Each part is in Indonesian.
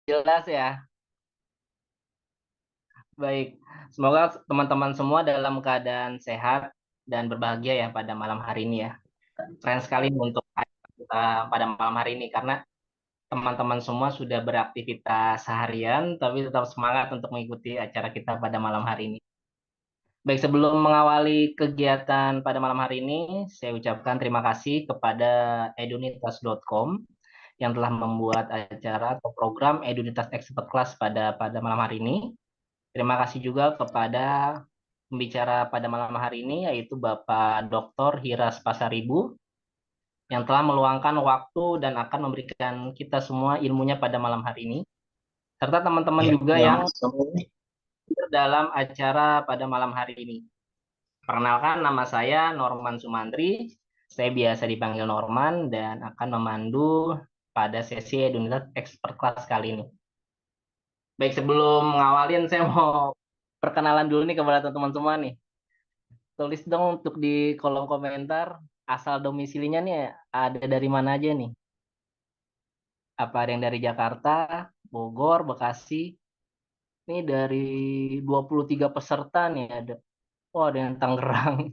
Jelas ya. Baik, semoga teman-teman semua dalam keadaan sehat dan berbahagia ya pada malam hari ini ya. Keren sekali nih untuk kita pada malam hari ini karena teman-teman semua sudah beraktivitas seharian tapi tetap semangat untuk mengikuti acara kita pada malam hari ini. Baik, sebelum mengawali kegiatan pada malam hari ini, saya ucapkan terima kasih kepada edunitas.com yang telah membuat acara atau program Edunitas Expert Class pada malam hari ini. Terima kasih juga kepada pembicara pada malam hari ini yaitu Bapak Dr. Hiras Pasaribu yang telah meluangkan waktu dan akan memberikan kita semua ilmunya pada malam hari ini. Serta teman-teman Ya, juga yang yang dalam acara pada malam hari ini. Perkenalkan, nama saya Norman Sumantri. Saya biasa dipanggil Norman dan akan memandu pada sesi Edunitas Expert Class kali ini. Baik, sebelum ngawalin, saya mau perkenalan dulu nih kepada teman-teman semua nih. Tulis dong untuk di kolom komentar asal domisilinya nih ada dari mana aja nih. Apa ada yang dari Jakarta, Bogor, Bekasi. Ini dari 23 peserta nih ada. Oh, ada yang Tangerang.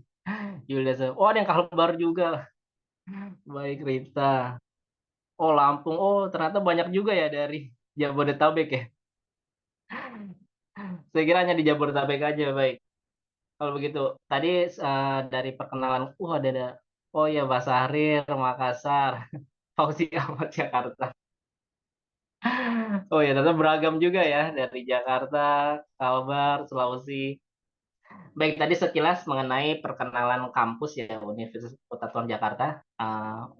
Julius. Oh, ada yang Kalbar juga. Baik, Rita. Oh, Lampung. Oh, ternyata banyak juga ya dari Jabodetabek ya. Saya kira hanya di Jabodetabek aja, baik. Kalau begitu, tadi dari perkenalan, ada. Oh ya, Basahrir, Makassar, Fauzi Ahmad, Jakarta. Oh ya, ternyata beragam juga ya dari Jakarta, Kalbar, Sulawesi. Baik, tadi sekilas mengenai perkenalan kampus ya Universitas Kota Jakarta.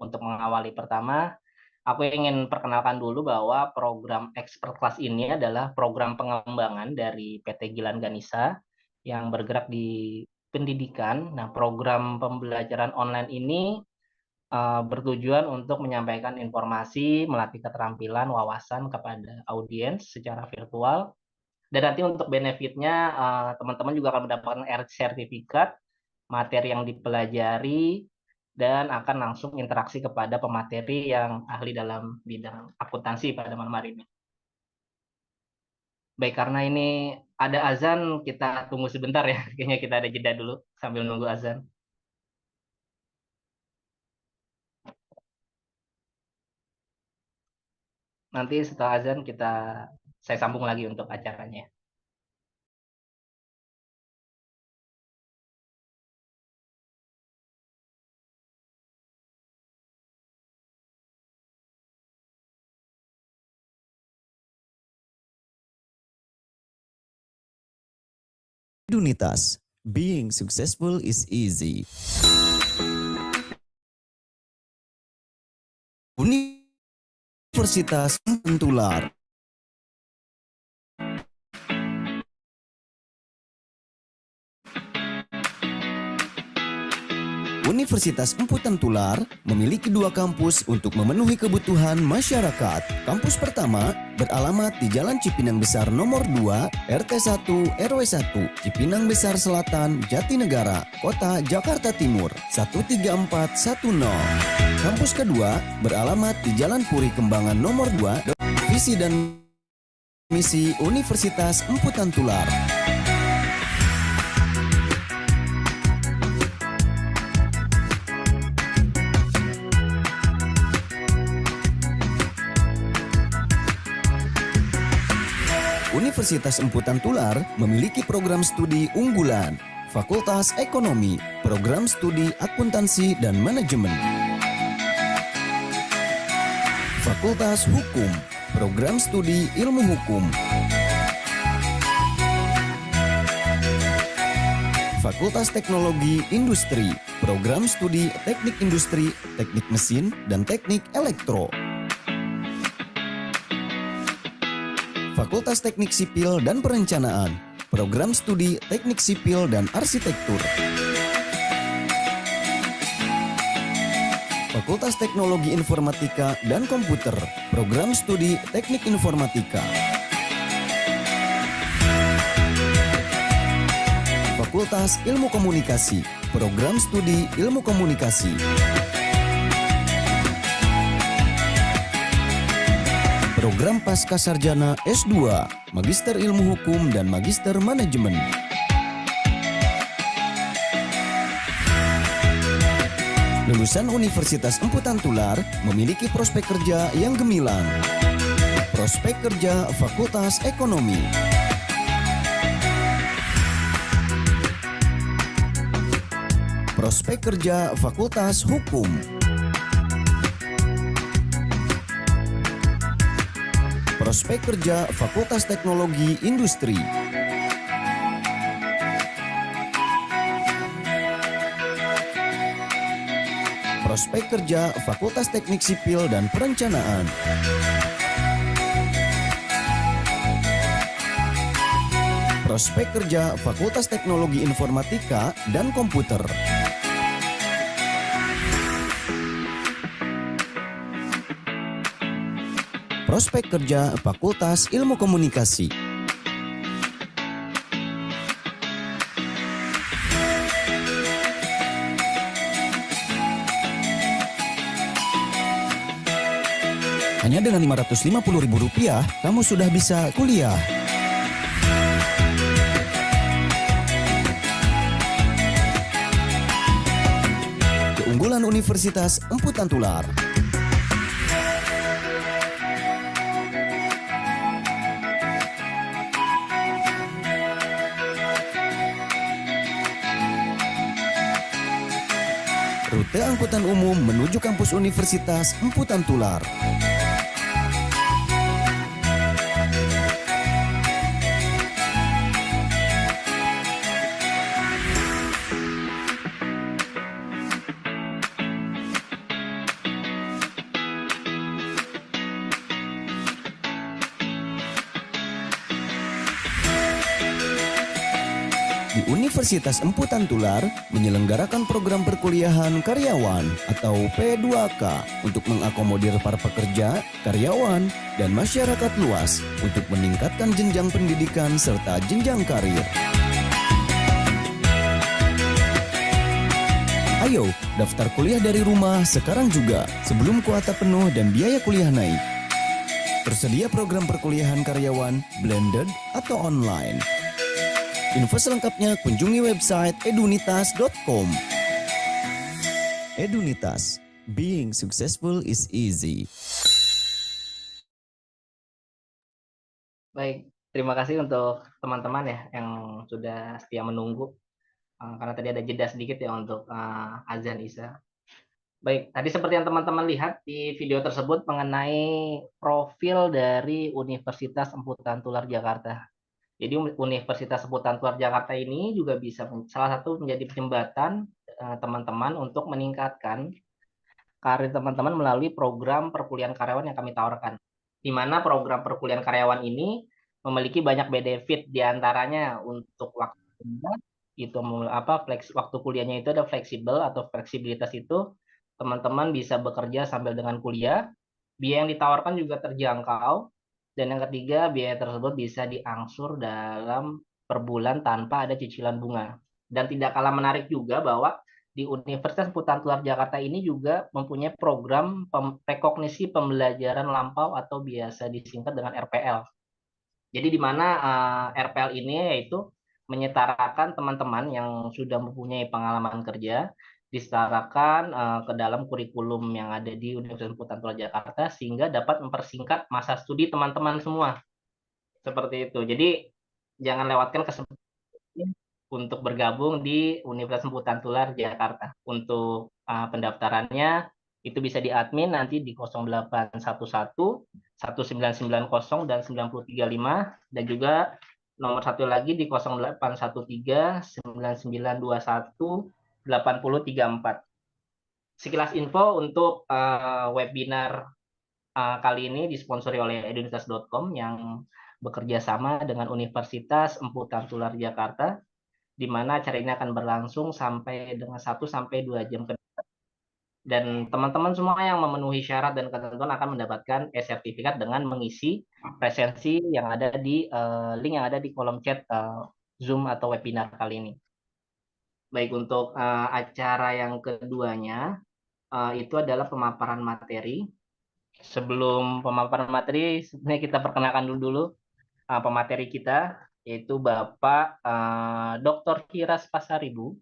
Untuk mengawali pertama, aku ingin perkenalkan dulu bahwa program Expert Class ini adalah program pengembangan dari PT Gilan Ganesa yang bergerak di pendidikan. Nah, program pembelajaran online ini bertujuan untuk menyampaikan informasi, melatih keterampilan, wawasan kepada audiens secara virtual. Dan nanti untuk benefitnya, teman-teman juga akan mendapatkan sertifikat materi yang dipelajari dan akan langsung interaksi kepada pemateri yang ahli dalam bidang akuntansi pada malam hari ini. Baik, karena ini ada azan, kita tunggu sebentar ya. Kayaknya kita ada jeda dulu sambil nunggu azan. Nanti setelah azan saya sambung lagi untuk acaranya. Edunitas, being successful is easy. Universitas Pentular. Universitas Emputan Tular memiliki 2 kampus untuk memenuhi kebutuhan masyarakat. Kampus pertama beralamat di Jalan Cipinang Besar nomor 2, RT 1, RW 1, Cipinang Besar Selatan, Jatinegara, Kota Jakarta Timur, 13410. Kampus kedua beralamat di Jalan Puri Kembangan nomor 2, Visi dan Misi Universitas Emputan Tular. Universitas Emputan Tular memiliki program studi unggulan, Fakultas Ekonomi, program studi Akuntansi dan Manajemen, Fakultas Hukum, program studi Ilmu Hukum, Fakultas Teknologi Industri, program studi Teknik Industri, Teknik Mesin, dan Teknik Elektro, Fakultas Teknik Sipil dan Perencanaan, program studi Teknik Sipil dan Arsitektur, Fakultas Teknologi Informatika dan Komputer, program studi Teknik Informatika, Fakultas Ilmu Komunikasi, program studi Ilmu Komunikasi, program Pasca Sarjana S2, Magister Ilmu Hukum dan Magister Manajemen. Lulusan Universitas Emputan Tular memiliki prospek kerja yang gemilang. Prospek kerja Fakultas Ekonomi. Prospek kerja Fakultas Hukum. Prospek kerja Fakultas Teknologi Industri. Prospek kerja Fakultas Teknik Sipil dan Perencanaan. Prospek kerja Fakultas Teknologi Informatika dan Komputer. Prospek kerja Fakultas Ilmu Komunikasi. Hanya dengan Rp550.000, kamu sudah bisa kuliah. Keunggulan Universitas Emputan Tular. Rute angkutan umum menuju kampus Universitas Emputan Tular. Di Universitas Emputan Tular menyelenggarakan program perkuliahan karyawan atau P2K untuk mengakomodir para pekerja, karyawan, dan masyarakat luas untuk meningkatkan jenjang pendidikan serta jenjang karir. Ayo, daftar kuliah dari rumah sekarang juga sebelum kuota penuh dan biaya kuliah naik. Tersedia program perkuliahan karyawan, blended, atau online. Info selengkapnya kunjungi website edunitas.com. Edunitas, being successful is easy. Baik, terima kasih untuk teman-teman ya yang sudah setia menunggu. Karena tadi ada jeda sedikit ya untuk azan Isya. Baik, tadi seperti yang teman-teman lihat di video tersebut mengenai profil dari Universitas Emputan Tular Jakarta. Jadi Universitas Emputan Tular Jakarta ini juga bisa salah satu menjadi jembatan teman-teman untuk meningkatkan karir teman-teman melalui program perkuliahan karyawan yang kami tawarkan. Di mana program perkuliahan karyawan ini memiliki banyak benefit, diantaranya untuk waktunya itu waktu kuliahnya itu ada fleksibel atau fleksibilitas itu teman-teman bisa bekerja sambil dengan kuliah, biaya yang ditawarkan juga terjangkau. Dan yang ketiga, biaya tersebut bisa diangsur dalam per bulan tanpa ada cicilan bunga. Dan tidak kalah menarik juga bahwa di Universitas Emputan Tular Jakarta ini juga mempunyai program rekognisi pembelajaran lampau atau biasa disingkat dengan RPL. Jadi di mana RPL ini yaitu menyetarakan teman-teman yang sudah mempunyai pengalaman kerja disetarakan ke dalam kurikulum yang ada di Universitas Emputan Tular Jakarta sehingga dapat mempersingkat masa studi teman-teman semua. Seperti itu. Jadi jangan lewatkan kesempatan untuk bergabung di Universitas Emputan Tular Jakarta. Untuk pendaftarannya itu bisa di admin nanti di 0811 1990 dan 9035 dan juga nomor satu lagi di 0813 9921 8034. Sekilas info untuk webinar kali ini disponsori oleh edunitas.com yang bekerja sama dengan Universitas Emputan Tular Jakarta, di mana acara ini akan berlangsung sampai dengan 1-2 jam ke depan. Dan teman-teman semua yang memenuhi syarat dan ketentuan akan mendapatkan e-sertifikat dengan mengisi presensi yang ada di link yang ada di kolom chat Zoom atau webinar kali ini. Baik, untuk acara yang keduanya itu adalah pemaparan materi. Sebelum pemaparan materi, sebenarnya kita perkenalkan dulu pemateri kita, yaitu Bapak Dr. Kiras Pasaribu,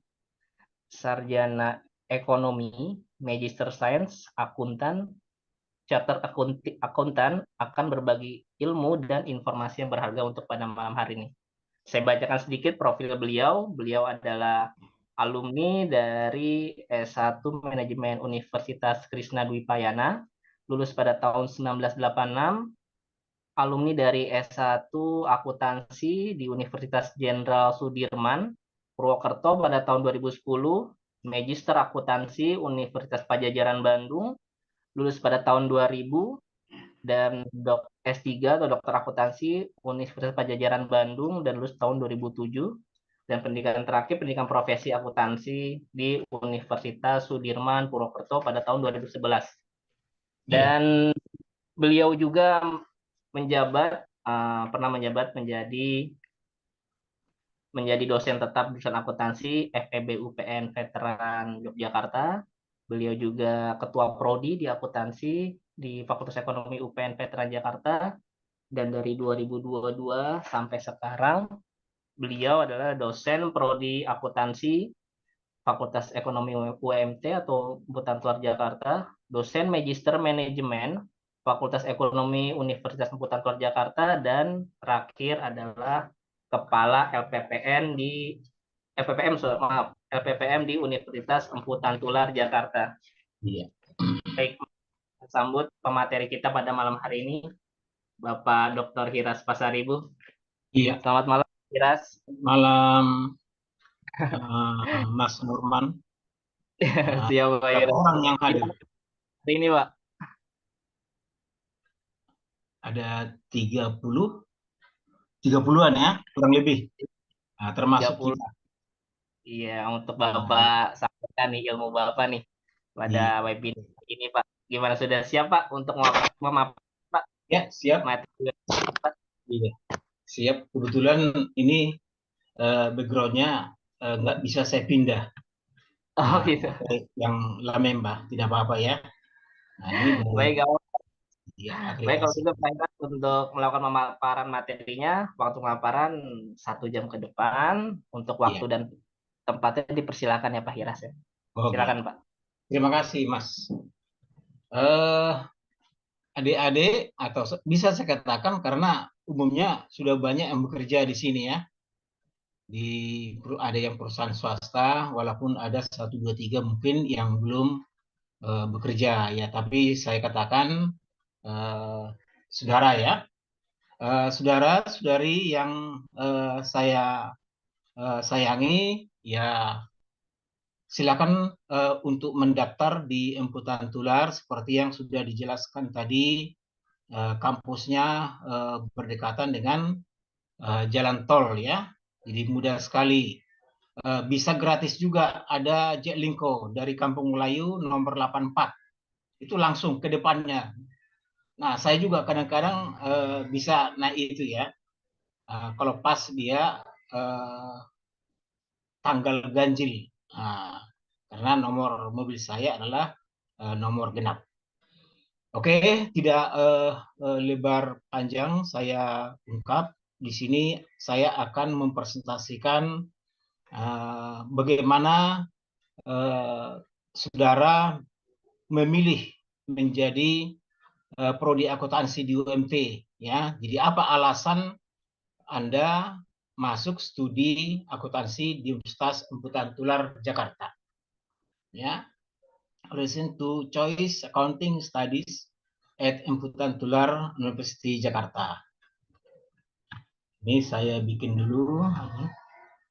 Sarjana Ekonomi, Magister Sains, Akuntan, Chartered Akuntan, akan berbagi ilmu dan informasi yang berharga untuk pada malam hari ini. Saya bacakan sedikit profil beliau. Beliau adalah alumni dari S1 Manajemen Universitas Krishna Dwipayana, lulus pada tahun 1986, alumni dari S1 Akuntansi di Universitas Jenderal Sudirman, Purwokerto pada tahun 2010, Magister Akuntansi Universitas Pajajaran Bandung, lulus pada tahun 2000, dan S3 atau Dokter Akuntansi Universitas Pajajaran Bandung dan lulus tahun 2007, dan pendidikan terakhir pendidikan profesi akuntansi di Universitas Sudirman Purwokerto pada tahun 2011. Dan beliau juga pernah menjabat menjadi dosen tetap jurusan akuntansi FEB UPN Veteran Yogyakarta. Beliau juga ketua prodi di akuntansi di Fakultas Ekonomi UPN Veteran Jakarta, dan dari 2022 sampai sekarang beliau adalah dosen prodi akuntansi Fakultas Ekonomi UMT atau Butan Tuar Jakarta, dosen magister manajemen Fakultas Ekonomi Universitas Butan Tuar Jakarta, dan terakhir adalah kepala LPPM di Universitas Emputan Tular Jakarta. Iya. Baik, sambut pemateri kita pada malam hari ini, Bapak Dr. Hiras Pasaribu. Iya. Selamat malam, Hiras. Malam, Mas Nurman. Siap, Pak Hiras. Orang yang hadir. Hari ini, Pak. Ada 30-an ya, kurang lebih. Nah, termasuk 30. kita. Iya, untuk Bapak sampaikan nih ilmu Bapak nih pada webinar ini, Pak. Gimana, sudah siap, Pak, untuk memaparkan, Pak? Ya, siap. Materi, Pak? Iya, siap. Kebetulan ini background-nya nggak bisa saya pindah. Oh, gitu. Yang Lamemba, tidak apa-apa ya. Nah, ini Baik, kalau ya, baik kalau aplikasi. gitu, Pak Hiras, untuk melakukan pemaparan materinya, waktu pemaparan 1 jam ke depan. Untuk waktu Iya. dan tempatnya dipersilakan ya, Pak Hiras ya. Oh, Silakan, gitu. Pak. Terima kasih, Mas. Adik-adik, atau bisa saya katakan karena umumnya sudah banyak yang bekerja di sini ya. Ada yang perusahaan swasta, walaupun ada 1, 2, 3 mungkin yang belum bekerja ya. Tapi saya katakan saudara ya, saudara-saudari yang saya sayangi ya, silakan untuk mendaftar di Emputan Tular seperti yang sudah dijelaskan tadi. Kampusnya berdekatan dengan jalan tol ya, jadi mudah sekali. Bisa gratis juga, ada Jaklingko dari Kampung Melayu nomor 84, itu langsung ke depannya. Nah, saya juga kadang-kadang bisa naik itu ya, kalau pas dia tanggal ganjil. Karena nomor mobil saya adalah nomor genap. Oke, tidak lebar panjang saya ungkap. Di sini saya akan mempresentasikan bagaimana saudara memilih menjadi prodi akuntansi di UMT ya. Jadi apa alasan Anda masuk studi akuntansi di Universitas Emputan Tular Jakarta? Ya. Reason to choice accounting studies at Emputan Tular University Jakarta. Ini saya bikin dulu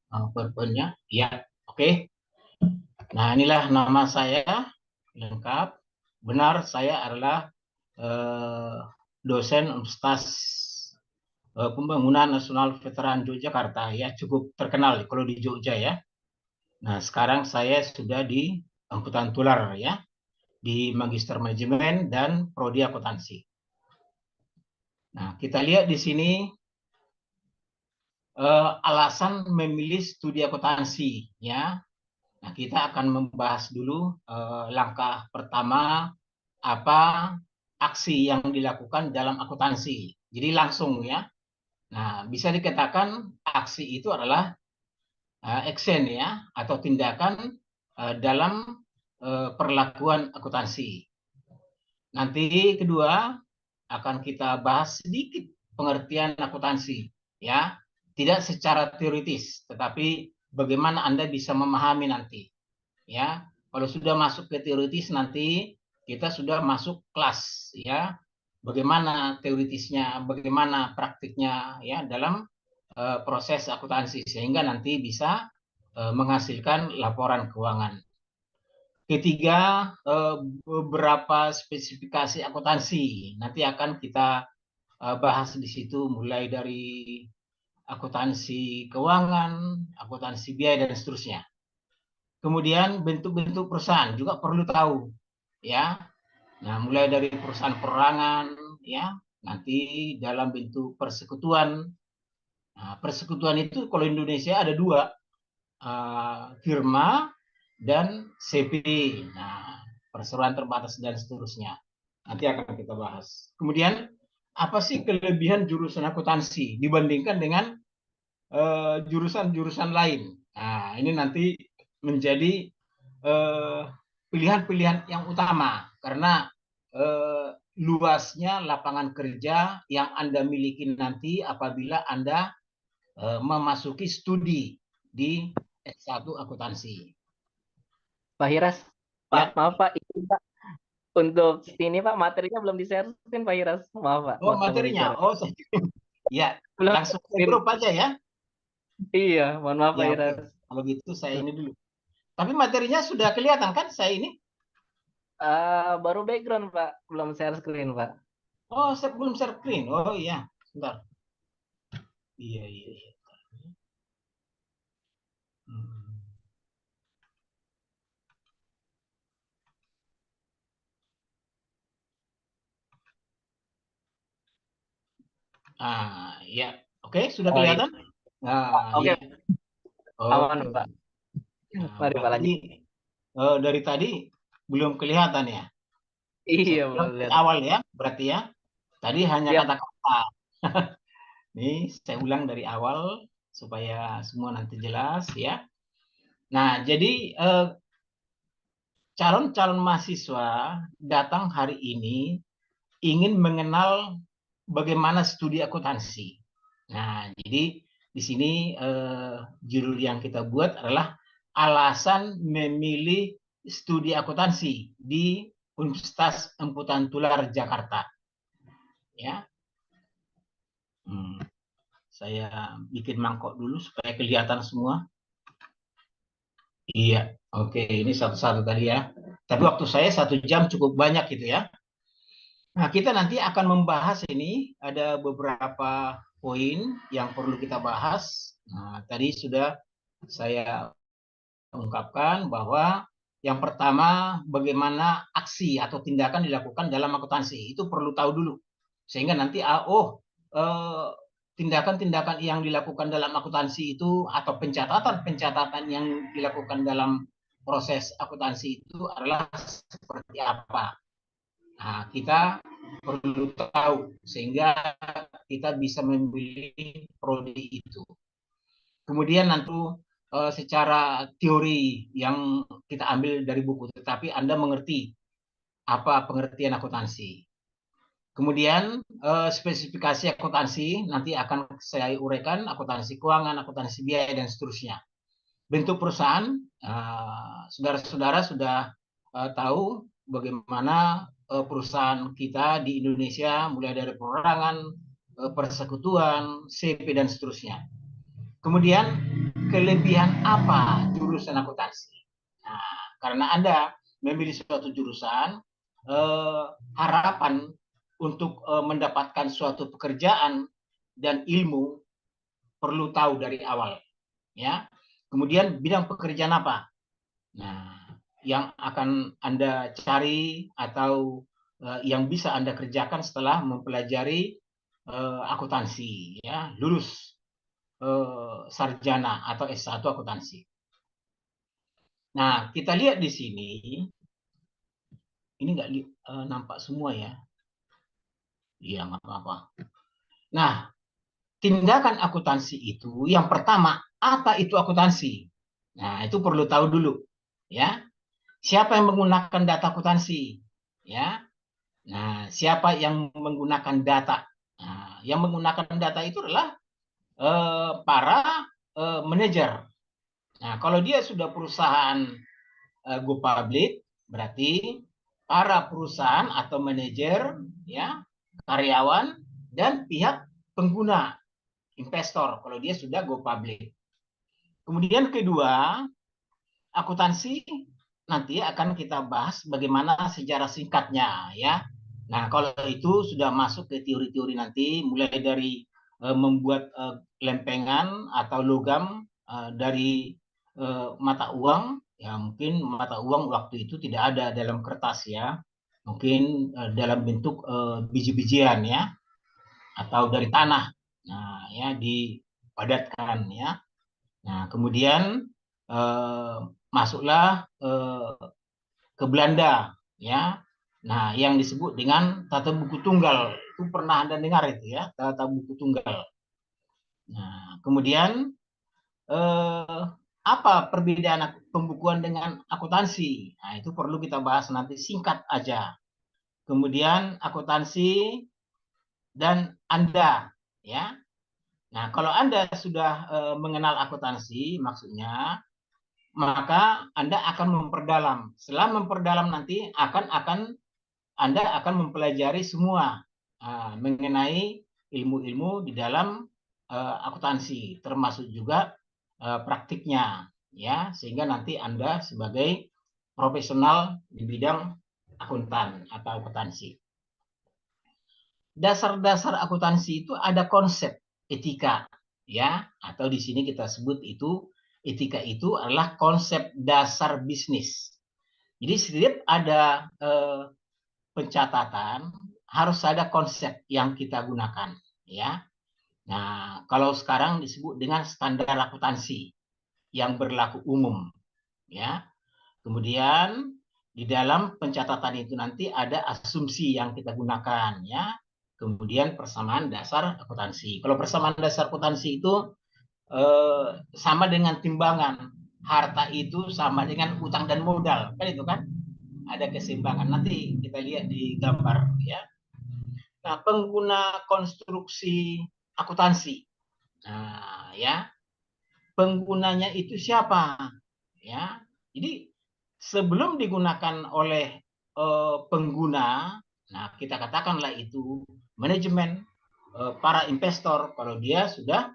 PowerPoint-nya. Ya, oke. Nah, inilah nama saya lengkap. Benar, saya adalah dosen Universitas Pembangunan Nasional Veteran Yogyakarta ya, cukup terkenal kalau di Jogja ya. Nah, sekarang saya sudah di Emputan Tular ya, di Magister Manajemen dan Prodi Akuntansi. Nah, kita lihat di sini alasan memilih studi akuntansi ya. Nah, kita akan membahas dulu langkah pertama apa aksi yang dilakukan dalam akuntansi. Jadi langsung ya. Nah, bisa dikatakan aksi itu adalah action ya, atau tindakan dalam perlakuan akuntansi. Nanti kedua akan kita bahas sedikit pengertian akuntansi ya, tidak secara teoritis, tetapi bagaimana Anda bisa memahami nanti ya. Kalau sudah masuk ke teoritis nanti kita sudah masuk kelas ya, bagaimana teoritisnya, bagaimana praktiknya ya dalam proses akuntansi sehingga nanti bisa menghasilkan laporan keuangan. Ketiga, beberapa spesifikasi akuntansi nanti akan kita bahas di situ, mulai dari akuntansi keuangan, akuntansi biaya dan seterusnya. Kemudian bentuk-bentuk perusahaan juga perlu tahu ya. Nah, mulai dari perusahaan perorangan ya, nanti dalam bentuk persekutuan. Nah, persekutuan itu kalau Indonesia ada dua, firma dan CP. Nah, perseroan terbatas dan seterusnya. Nanti akan kita bahas. Kemudian, apa sih kelebihan jurusan akuntansi dibandingkan dengan jurusan-jurusan lain? Nah, ini nanti menjadi pilihan-pilihan yang utama karena luasnya lapangan kerja yang Anda miliki nanti apabila Anda memasuki studi di S1 akuntansi. Pak Hiras, Ya. Pak, maaf Pak, ini Pak, untuk ini Pak materinya belum di-share-in Pak Hiras, maaf Pak. Oh, waktu materinya. pembicaraan. Oh, ya, Belum langsung ke di-share-in. grup aja ya. Iya, mohon maaf Pak Ya, oke. Hiras. Kalau gitu saya ini dulu. Tapi materinya sudah kelihatan kan saya ini? Baru background Pak, belum share screen Pak. Oh, saya belum share screen. Oh iya, sebentar. Iya, iya, iya. Hmm. Ya. Oke, sudah Oh iya, kelihatan? Nah, oke, ya. aman Oke. Pak. Nah, Mari Pak lanjut. berarti dari tadi belum kelihatan ya? Saya Iya, ulang belum dari lihat. awal ya, berarti ya. Tadi hanya Siap. kata-kata. Nih, saya ulang dari awal supaya semua nanti jelas ya. Nah, jadi calon-calon mahasiswa datang hari ini ingin mengenal bagaimana studi akuntansi. Nah, jadi di sini judul yang kita buat adalah alasan memilih studi akuntansi di Universitas Emputan Tular Jakarta. Ya, saya bikin mangkok dulu supaya kelihatan semua. Iya, oke, ini satu-satu tadi ya. Tapi waktu saya 1 jam cukup banyak gitu ya. Nah, kita nanti akan membahas ini, ada beberapa poin yang perlu kita bahas. Nah, tadi sudah saya ungkapkan bahwa yang pertama, bagaimana aksi atau tindakan dilakukan dalam akuntansi. Itu perlu tahu dulu. Sehingga nanti, tindakan-tindakan yang dilakukan dalam akuntansi itu atau pencatatan-pencatatan yang dilakukan dalam proses akuntansi itu adalah seperti apa. Nah, kita perlu tahu sehingga kita bisa memilih prodi itu. Kemudian nanti secara teori yang kita ambil dari buku, tetapi Anda mengerti apa pengertian akuntansi. Kemudian spesifikasi akuntansi nanti akan saya uraikan, akuntansi keuangan, akuntansi biaya, dan seterusnya. Bentuk perusahaan, saudara-saudara sudah tahu bagaimana perusahaan kita di Indonesia, mulai dari perorangan, persekutuan, CP, dan seterusnya. Kemudian, kelebihan apa jurusan akuntansi? Nah, karena Anda memilih suatu jurusan, harapan untuk mendapatkan suatu pekerjaan dan ilmu perlu tahu dari awal, ya. Kemudian bidang pekerjaan apa? Nah, yang akan Anda cari atau yang bisa Anda kerjakan setelah mempelajari akuntansi, ya, lulus sarjana atau S1 akuntansi. Nah, kita lihat di sini, ini nggak nampak semua ya. Iya, nggak apa-apa. Nah, tindakan akuntansi itu yang pertama, apa itu akuntansi? Nah, itu perlu tahu dulu, ya. Siapa yang menggunakan data akuntansi? Ya. Nah, siapa yang menggunakan data? Nah, yang menggunakan data itu adalah para manajer. Nah, kalau dia sudah perusahaan go public, berarti para perusahaan atau manajer, ya, karyawan dan pihak pengguna, investor. Kalau dia sudah go public. Kemudian kedua, akuntansi nanti akan kita bahas bagaimana sejarah singkatnya, ya. Nah, kalau itu sudah masuk ke teori-teori nanti, mulai dari membuat lempengan atau logam dari mata uang, ya mungkin mata uang waktu itu tidak ada dalam kertas, ya, mungkin dalam bentuk biji-bijian, ya, atau dari tanah, nah, ya, dipadatkan, ya. Nah, kemudian masuklah ke Belanda, ya. Nah, yang disebut dengan tata buku tunggal, itu pernah Anda dengar itu, ya, tata buku tunggal. Nah, kemudian apa perbedaan pembukuan dengan akuntansi? Nah, itu perlu kita bahas nanti singkat aja. Kemudian akuntansi dan Anda, ya. Nah, kalau Anda sudah mengenal akuntansi, maksudnya maka Anda akan memperdalam. Setelah memperdalam nanti Anda akan mempelajari semua mengenai ilmu-ilmu di dalam akuntansi, termasuk juga praktiknya, ya, sehingga nanti Anda sebagai profesional di bidang akuntan atau akuntansi. Dasar-dasar akuntansi itu ada konsep etika, ya, atau di sini kita sebut itu etika itu adalah konsep dasar bisnis. Jadi setiap ada pencatatan harus ada konsep yang kita gunakan, ya. Nah, kalau sekarang disebut dengan standar akuntansi yang berlaku umum, ya. Kemudian di dalam pencatatan itu nanti ada asumsi yang kita gunakan, ya. Kemudian persamaan dasar akuntansi. Kalau persamaan dasar akuntansi itu sama dengan timbangan. Harta itu sama dengan utang dan modal, kan itu kan? Ada keseimbangan. Nanti kita lihat di gambar, ya. Nah, pengguna konstruksi akuntansi. Nah, ya. Penggunanya itu siapa? Ya. Jadi sebelum digunakan oleh pengguna, nah kita katakanlah itu manajemen, para investor. Kalau dia sudah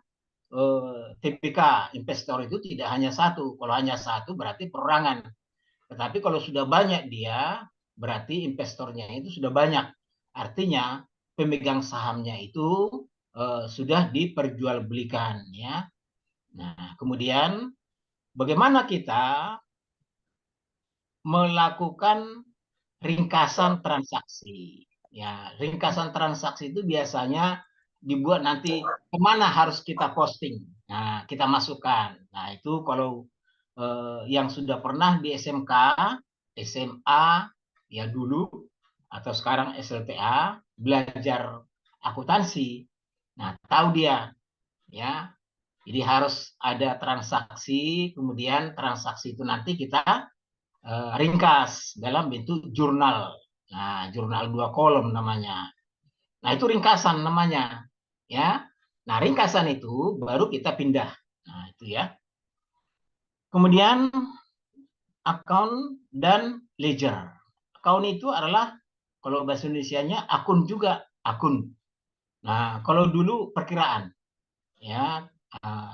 TPK, investor itu tidak hanya satu. Kalau hanya satu berarti perorangan. Tetapi kalau sudah banyak dia, berarti investornya itu sudah banyak. Artinya pemegang sahamnya itu sudah diperjualbelikan, ya. Nah, kemudian bagaimana kita melakukan ringkasan transaksi? Ya, ringkasan transaksi itu biasanya dibuat nanti kemana harus kita posting. Nah, kita masukkan. Nah, itu kalau yang sudah pernah di SMK, SMA, ya dulu, atau sekarang SLTA, belajar akuntansi. Nah, tahu dia, ya. Jadi harus ada transaksi, kemudian transaksi itu nanti kita ringkas dalam bentuk jurnal. Nah, jurnal 2 kolom namanya. Nah, itu ringkasan namanya, ya. Nah, ringkasan itu baru kita pindah. Nah, itu, ya. Kemudian account dan ledger. Account itu adalah kalau bahasa Indonesianya akun juga, akun. Nah, kalau dulu perkiraan, ya,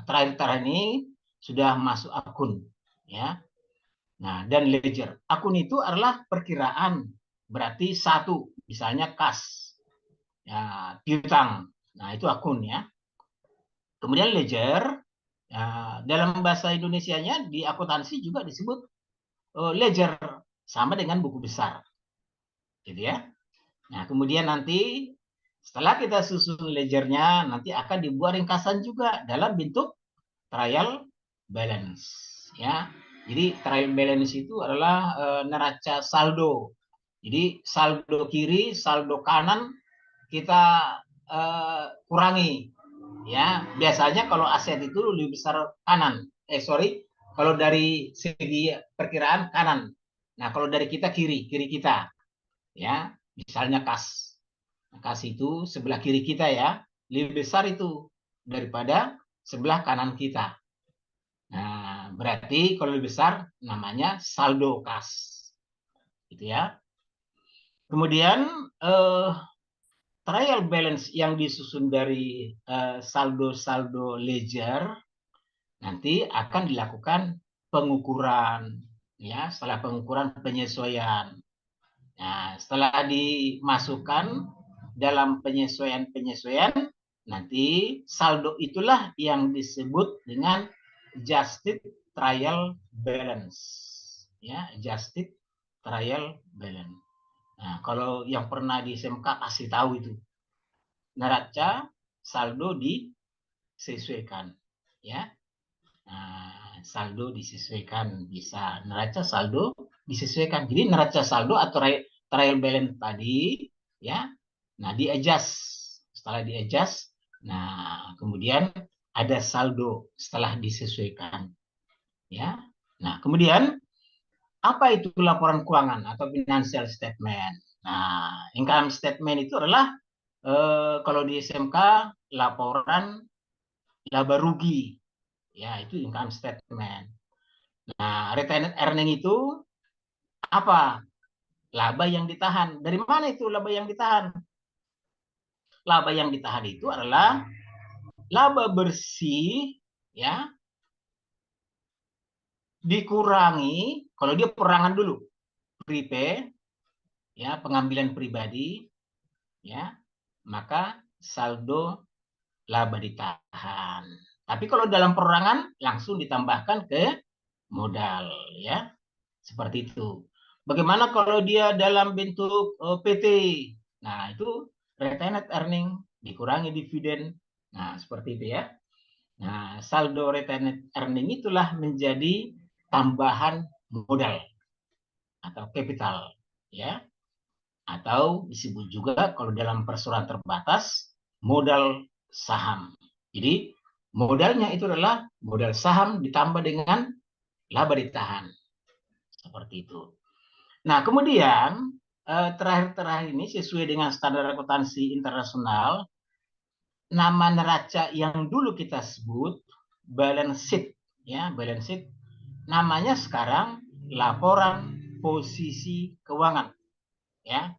terakhir-terakhir ini sudah masuk akun, ya. Nah, dan ledger. Akun itu adalah perkiraan, berarti satu, misalnya kas, ya, piutang. Nah, itu akun, ya. Kemudian ledger, ya, dalam bahasa Indonesianya di akuntansi juga disebut ledger, sama dengan buku besar, gitu, ya. Nah, kemudian nanti setelah kita susun ledgernya, nanti akan dibuat ringkasan juga dalam bentuk trial balance, ya. Jadi trial balance itu adalah neraca saldo. Jadi saldo kiri, saldo kanan kita kurangi. Ya, biasanya kalau aset itu lebih besar kanan. Kalau dari segi perkiraan kanan. Nah, kalau dari kita kiri kita. Ya, misalnya kas. Kas itu sebelah kiri kita ya, lebih besar itu daripada sebelah kanan kita. Nah, berarti kalau lebih besar namanya saldo kas. Gitu ya. Kemudian trial balance yang disusun dari saldo-saldo ledger nanti akan dilakukan pengukuran ya, setelah pengukuran penyesuaian. Nah, setelah dimasukkan dalam penyesuaian nanti saldo itulah yang disebut dengan adjusted trial balance. Ya, adjusted trial balance. Nah, kalau yang pernah di SMK pasti tahu itu. Neraca saldo disesuaikan, ya. Nah, saldo disesuaikan, bisa neraca saldo disesuaikan. Jadi neraca saldo atau trial balance tadi, ya. Nah, di-adjust. Setelah di-adjust, nah kemudian ada saldo setelah disesuaikan, ya. Nah, kemudian apa itu laporan keuangan atau financial statement? Nah, income statement itu adalah kalau di SMK laporan laba rugi, ya itu income statement. Nah, retained earning itu apa? Laba yang ditahan. Dari mana itu laba yang ditahan? Laba yang ditahan itu adalah laba bersih, ya, dikurangi kalau dia perangan dulu, prepay, ya pengambilan pribadi, ya maka saldo laba ditahan. Tapi kalau dalam perorangan langsung ditambahkan ke modal, ya seperti itu. Bagaimana kalau dia dalam bentuk PT? Nah itu retained earning dikurangi dividen. Nah seperti itu ya. Nah saldo retained earning itulah menjadi tambahan modal atau capital, ya. Atau disebut juga kalau dalam perseroan terbatas modal saham. Jadi modalnya itu adalah modal saham ditambah dengan laba ditahan. Seperti itu. Nah, kemudian terakhir ini sesuai dengan standar akuntansi internasional, nama neraca yang dulu kita sebut balance sheet, ya, balance sheet, namanya sekarang laporan posisi keuangan, ya.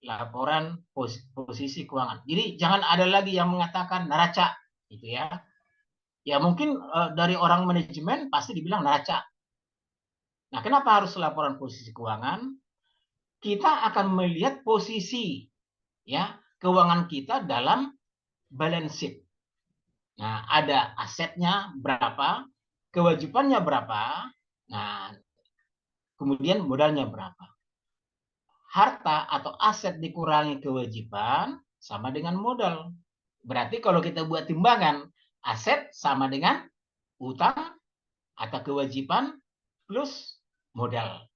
Laporan posisi keuangan. Jadi jangan ada lagi yang mengatakan neraca, gitu ya. Ya mungkin dari orang manajemen pasti dibilang neraca. Nah, kenapa harus laporan posisi keuangan? Kita akan melihat posisi ya keuangan kita dalam balance sheet. Nah, ada asetnya berapa, kewajibannya berapa, nah kemudian modalnya berapa. Harta atau aset dikurangi kewajiban sama dengan modal. Berarti kalau kita buat timbangan, aset sama dengan utang atau kewajiban plus modal.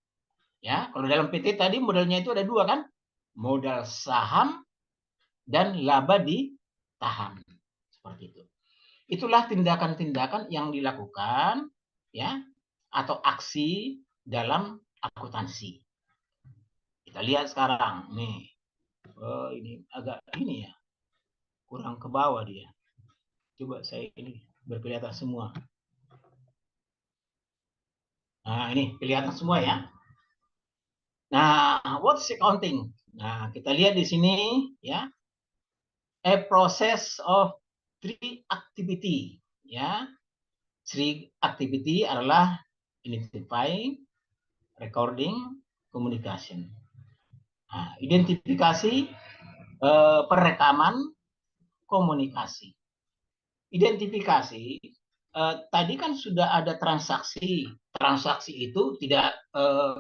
Ya, kalau dalam PT tadi modalnya itu ada dua kan? Modal saham dan laba ditahan. Seperti itu. Itulah tindakan-tindakan yang dilakukan ya atau aksi dalam akuntansi. Kita lihat sekarang nih. Oh, ini agak ini ya. Kurang ke bawah dia. Coba saya ini berkelihatan semua. Nah, ini kelihatan semua ya. Nah, what's accounting? Nah, kita lihat di sini ya. A process of three activity ya. Three activity adalah identifying, recording, communication. Nah, identifikasi, perekaman, komunikasi. Identifikasi tadi kan sudah ada transaksi. Transaksi itu tidak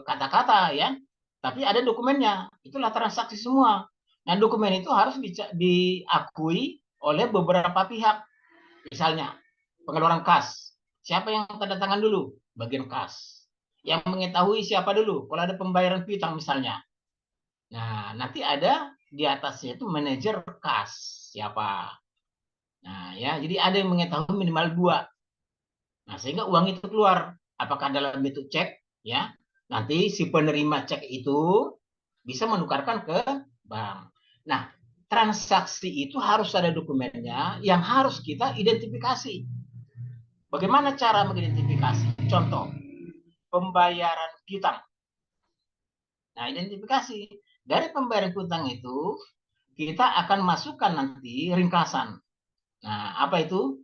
kata-kata ya, tapi ada dokumennya. Itulah transaksi semua. Nah, dokumen itu harus diakui oleh beberapa pihak. Misalnya pengeluaran kas. Siapa yang tanda tangan dulu? Bagian kas. Yang mengetahui siapa dulu? Kalau ada pembayaran piutang misalnya. Nah, nanti ada di atasnya itu manajer kas siapa. Nah, ya, jadi ada yang mengetahui minimal 2. Nah, sehingga uang itu keluar. Apakah dalam bentuk cek, ya. Nanti si penerima cek itu bisa menukarkan ke bank. Nah, transaksi itu harus ada dokumennya yang harus kita identifikasi. Bagaimana cara mengidentifikasi? Contoh, pembayaran piutang. Nah, identifikasi. Dari pembayaran piutang itu, kita akan masukkan nanti ringkasan. Nah, apa itu?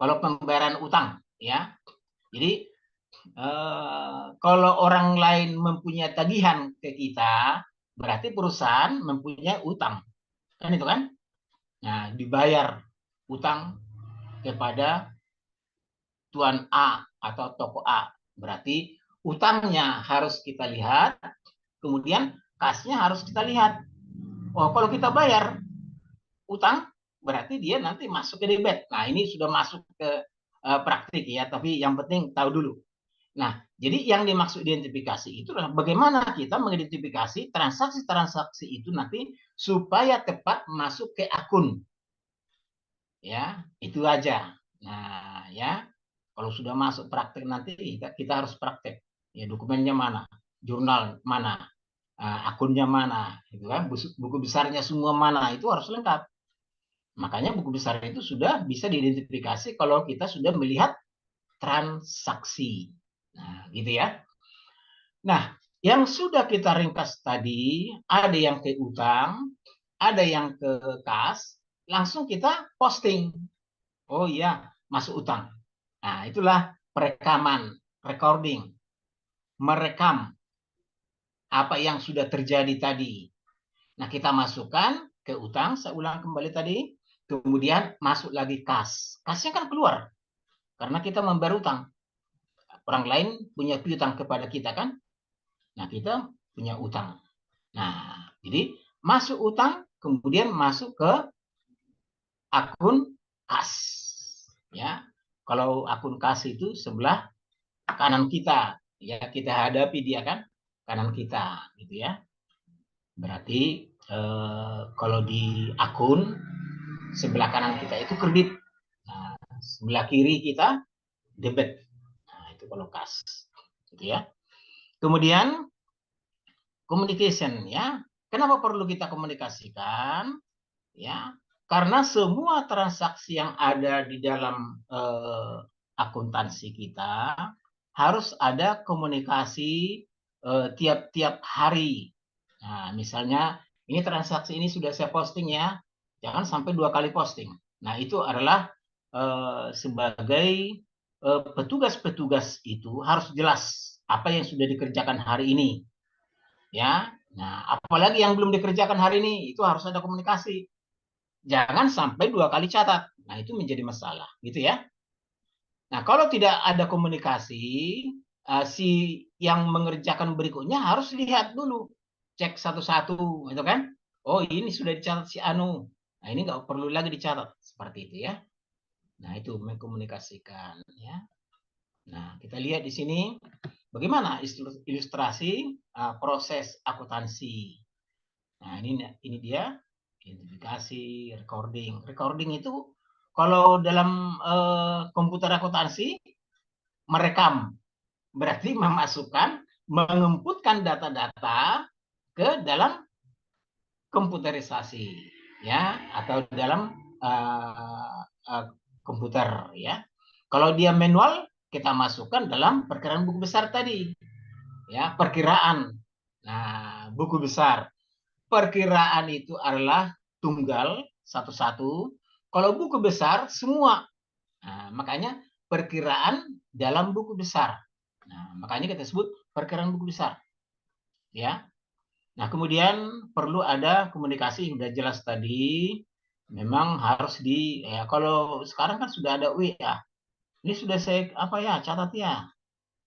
Kalau pembayaran utang, ya. Jadi, kalau orang lain mempunyai tagihan ke kita, berarti perusahaan mempunyai utang. Kan itu kan? Nah, dibayar utang kepada Tuan A atau toko A. Berarti utangnya harus kita lihat, kemudian kasnya harus kita lihat. Oh, kalau kita bayar utang, berarti dia nanti masuk ke debit. Nah, ini sudah masuk ke praktik ya, tapi yang penting tahu dulu. Nah, jadi yang dimaksud identifikasi itu adalah bagaimana kita mengidentifikasi transaksi-transaksi itu nanti supaya tepat masuk ke akun. Ya, itu aja. Nah, ya, kalau sudah masuk praktek nanti kita harus praktek. Ya, dokumennya mana, jurnal mana, akunnya mana, gitu kan? Buku besarnya semua mana, itu harus lengkap. Makanya buku besar itu sudah bisa diidentifikasi kalau kita sudah melihat transaksi. Nah, gitu ya. Nah, yang sudah kita ringkas tadi, ada yang ke utang, ada yang ke kas, langsung kita posting. Oh iya, masuk utang. Nah, itulah perekaman, recording, merekam apa yang sudah terjadi tadi. Nah, kita masukkan ke utang, saya ulang kembali tadi, kemudian masuk lagi kas. Kasnya kan keluar, karena kita membayar utang. Orang lain punya piutang kepada kita kan? Nah, kita punya utang. Nah, jadi masuk utang, kemudian masuk ke akun kas. Ya, kalau akun kas itu sebelah kanan kita, ya kita hadapi dia kan, kanan kita, gitu ya. Berarti kalau di akun sebelah kanan kita itu kredit, nah, sebelah kiri kita debit. Nah, itu kalau kas, gitu ya. Kemudian communication, ya. Kenapa perlu kita komunikasikan? Ya, karena semua transaksi yang ada di dalam akuntansi kita harus ada komunikasi tiap-tiap hari. Nah, misalnya ini transaksi ini sudah saya posting ya, jangan sampai 2 kali posting. Nah, itu adalah sebagai petugas-petugas itu harus jelas apa yang sudah dikerjakan hari ini. Ya, nah apalagi yang belum dikerjakan hari ini itu harus ada komunikasi. Jangan sampai 2 kali catat. Nah, itu menjadi masalah, gitu ya. Nah, kalau tidak ada komunikasi, si yang mengerjakan berikutnya harus lihat dulu, cek satu-satu, gitu kan? Oh, ini sudah dicatat si Anu. Nah, ini nggak perlu lagi dicatat, seperti itu ya. Nah, itu mengkomunikasikan, ya. Nah, kita lihat di sini bagaimana ilustrasi proses akuntansi. Nah, ini dia identifikasi, recording. Recording itu kalau dalam komputer akuntansi merekam, berarti memasukkan, menginputkan data-data ke dalam komputerisasi, ya, atau dalam komputer, ya. Kalau dia manual, kita masukkan dalam perkiraan buku besar tadi, ya, perkiraan. Nah, buku besar. Perkiraan itu adalah tunggal satu-satu. Kalau buku besar semua. Nah, makanya perkiraan dalam buku besar. Nah, makanya kita sebut perkiraan buku besar. Ya. Nah, kemudian perlu ada komunikasi, sudah jelas tadi. Memang harus ya kalau sekarang kan sudah ada WA. Ini sudah saya catat ya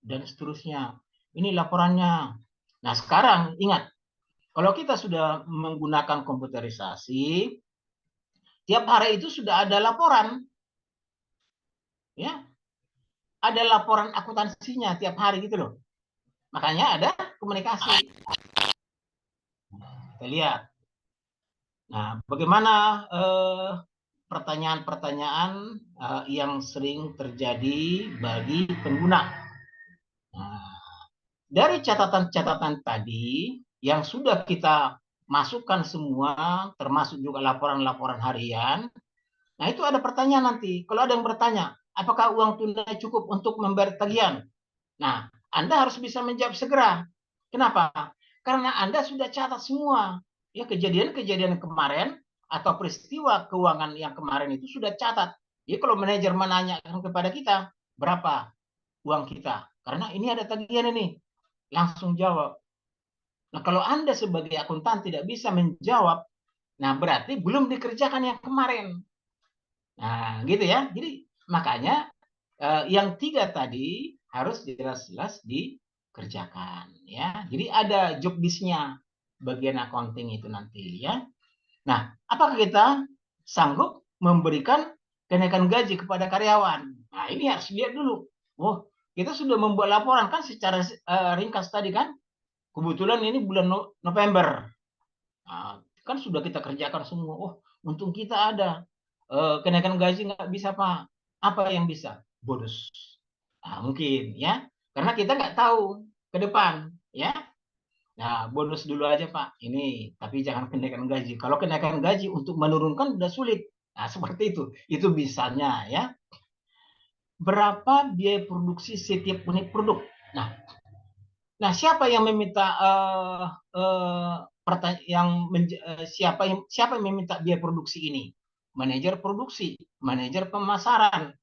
dan seterusnya. Ini laporannya. Nah, sekarang ingat, kalau kita sudah menggunakan komputerisasi, tiap hari itu sudah ada laporan. Ya. Ada laporan akuntansinya tiap hari gitu loh. Makanya ada komunikasi. Kita lihat. Nah, bagaimana pertanyaan-pertanyaan yang sering terjadi bagi pengguna? Nah, dari catatan-catatan tadi yang sudah kita masukkan semua, termasuk juga laporan-laporan harian, nah itu ada pertanyaan nanti. Kalau ada yang bertanya, apakah uang tunai cukup untuk membayar tagihan? Nah, Anda harus bisa menjawab segera. Kenapa? Karena Anda sudah catat semua. Ya, kejadian-kejadian kemarin atau peristiwa keuangan yang kemarin itu sudah catat. Jadi kalau manajer menanyakan kepada kita, berapa uang kita? Karena ini ada tagihan ini. Langsung jawab. Nah, kalau Anda sebagai akuntan tidak bisa menjawab, nah berarti belum dikerjakan yang kemarin. Nah, gitu ya. Jadi makanya yang 3 tadi harus jelas-jelas dikerjakan ya. Jadi ada job list-nya bagian accounting itu nanti ya. Nah, apakah kita sanggup memberikan kenaikan gaji kepada karyawan? Nah, ini harus lihat dulu. Oh, kita sudah membuat laporan kan secara ringkas tadi kan. Kebetulan ini bulan November. Nah, kan sudah kita kerjakan semua. Oh, untung kita ada. Kenaikan gaji nggak bisa, Pak. Apa yang bisa? Bonus. Nah, mungkin ya. Karena kita nggak tahu ke depan. Ya. Nah, bonus dulu aja, Pak. Ini, tapi jangan kenaikan gaji. Kalau kenaikan gaji untuk menurunkan udah sulit. Nah, seperti itu. Itu bisanya ya. Berapa biaya produksi setiap unit produk? Nah, siapa yang meminta siapa yang meminta biaya produksi ini? Manajer produksi, manajer pemasaran.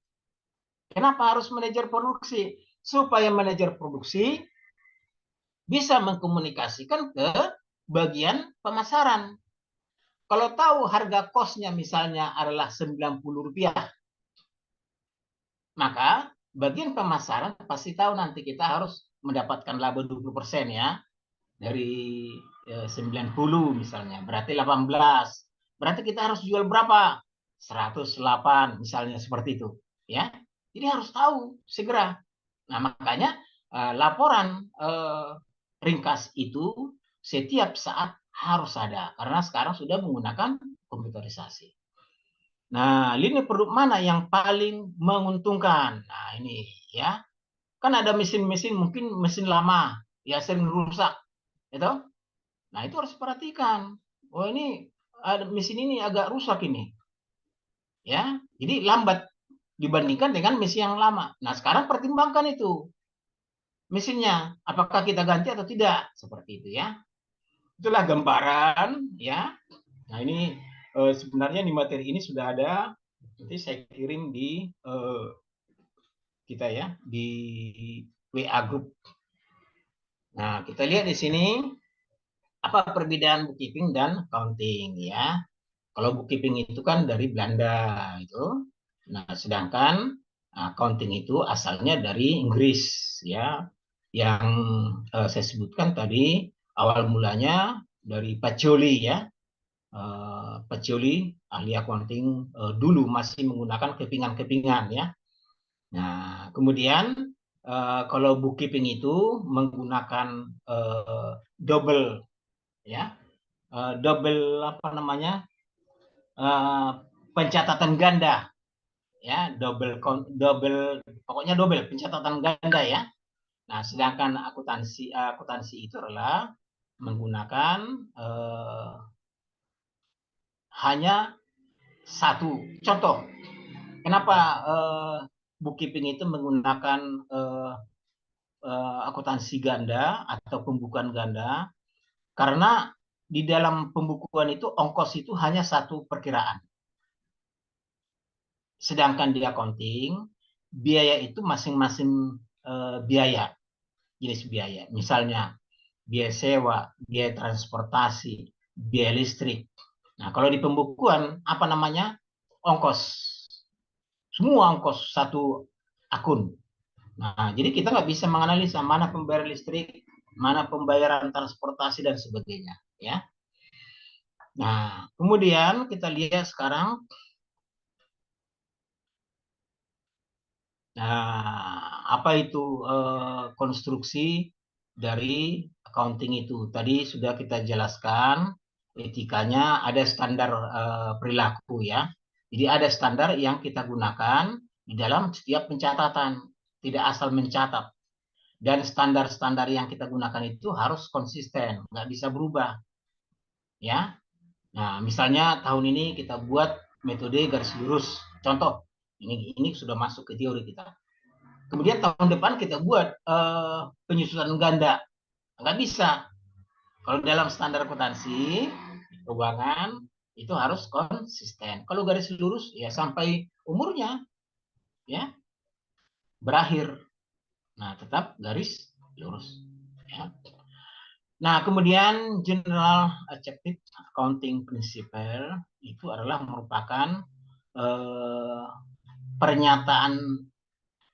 Kenapa harus manajer produksi? Supaya manajer produksi bisa mengkomunikasikan ke bagian pemasaran. Kalau tahu harga kosnya misalnya adalah Rp90, maka bagian pemasaran pasti tahu nanti kita harus mendapatkan laba 20% ya. Dari 90 misalnya, berarti 18. Berarti kita harus jual berapa? 108 misalnya seperti itu, ya. Jadi harus tahu segera. Nah, makanya laporan ringkas itu setiap saat harus ada karena sekarang sudah menggunakan komputerisasi. Nah, lini produk mana yang paling menguntungkan? Nah, ini ya. Kan ada mesin-mesin mungkin mesin lama ya sering rusak, itu. Nah, itu harus perhatikan. Oh, ini ada mesin ini agak rusak ini. Ya, jadi lambat dibandingkan dengan mesin yang lama. Nah, sekarang pertimbangkan itu mesinnya, apakah kita ganti atau tidak, seperti itu ya. Itulah gambaran ya. Nah, ini sebenarnya di materi ini sudah ada. Nanti saya kirim di kita ya di WA group. Nah, kita lihat di sini apa perbedaan bookkeeping dan accounting ya. Kalau bookkeeping itu kan dari Belanda itu. Nah, sedangkan accounting itu asalnya dari Inggris ya. Yang saya sebutkan tadi awal mulanya dari Pacioli ya. Pacioli ahli accounting dulu masih menggunakan kepingan-kepingan ya. Nah, kemudian kalau bookkeeping itu menggunakan double ya. Double apa namanya? Pencatatan ganda ya, double pokoknya double pencatatan ganda ya. Nah, sedangkan akuntansi itu adalah menggunakan hanya satu. Contoh, kenapa bookkeeping itu menggunakan akuntansi ganda atau pembukuan ganda? Karena di dalam pembukuan itu ongkos itu hanya satu perkiraan. Sedangkan di accounting, biaya itu masing-masing biaya, jenis biaya. Misalnya, biaya sewa, biaya transportasi, biaya listrik. Nah, kalau di pembukuan, apa namanya? Ongkos. Semua ongkos satu akun. Nah, jadi kita nggak bisa menganalisa mana pembayaran listrik, mana pembayaran transportasi, dan sebagainya. Ya. Nah, kemudian kita lihat sekarang. Nah, apa itu konstruksi dari accounting itu? Tadi sudah kita jelaskan etikanya, ada standar perilaku ya. Jadi ada standar yang kita gunakan di dalam setiap pencatatan, tidak asal mencatat. Dan standar-standar yang kita gunakan itu harus konsisten, nggak bisa berubah. Ya, nah misalnya tahun ini kita buat metode garis lurus. Contoh, ini sudah masuk ke teori kita. Kemudian tahun depan kita buat penyusunan ganda, nggak bisa. Kalau dalam standar akuntansi keuangan itu harus konsisten. Kalau garis lurus ya sampai umurnya ya berakhir. Nah, tetap garis lurus ya. Nah, kemudian General Accepted Accounting Principle itu adalah merupakan pernyataan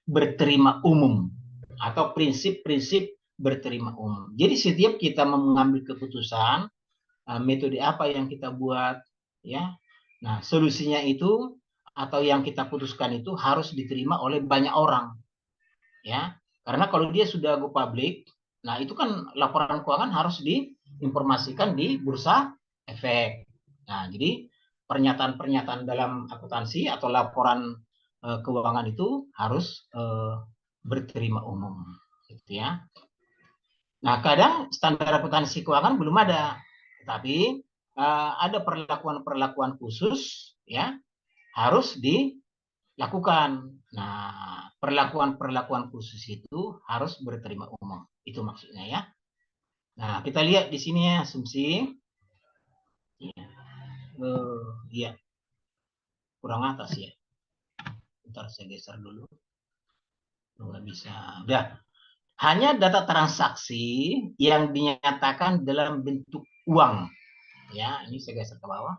berterima umum atau prinsip-prinsip berterima umum. Jadi setiap kita mengambil keputusan metode apa yang kita buat ya. Nah, solusinya itu atau yang kita putuskan itu harus diterima oleh banyak orang. Ya. Karena kalau dia sudah go public, nah itu kan laporan keuangan harus diinformasikan di bursa efek. Nah, jadi pernyataan-pernyataan dalam akuntansi atau laporan keuangan itu harus berterima umum, gitu ya. Nah, kadang standar akuntansi keuangan belum ada, tapi ada perlakuan-perlakuan khusus, ya, harus dilakukan. Nah, perlakuan-perlakuan khusus itu harus berterima umum. Itu maksudnya ya. Nah, kita lihat di sini ya, asumsi. Ya, kurang atas ya. Bentar saya geser dulu. Nggak bisa. Udah. Hanya data transaksi yang dinyatakan dalam bentuk uang. Ya, ini saya geser ke bawah.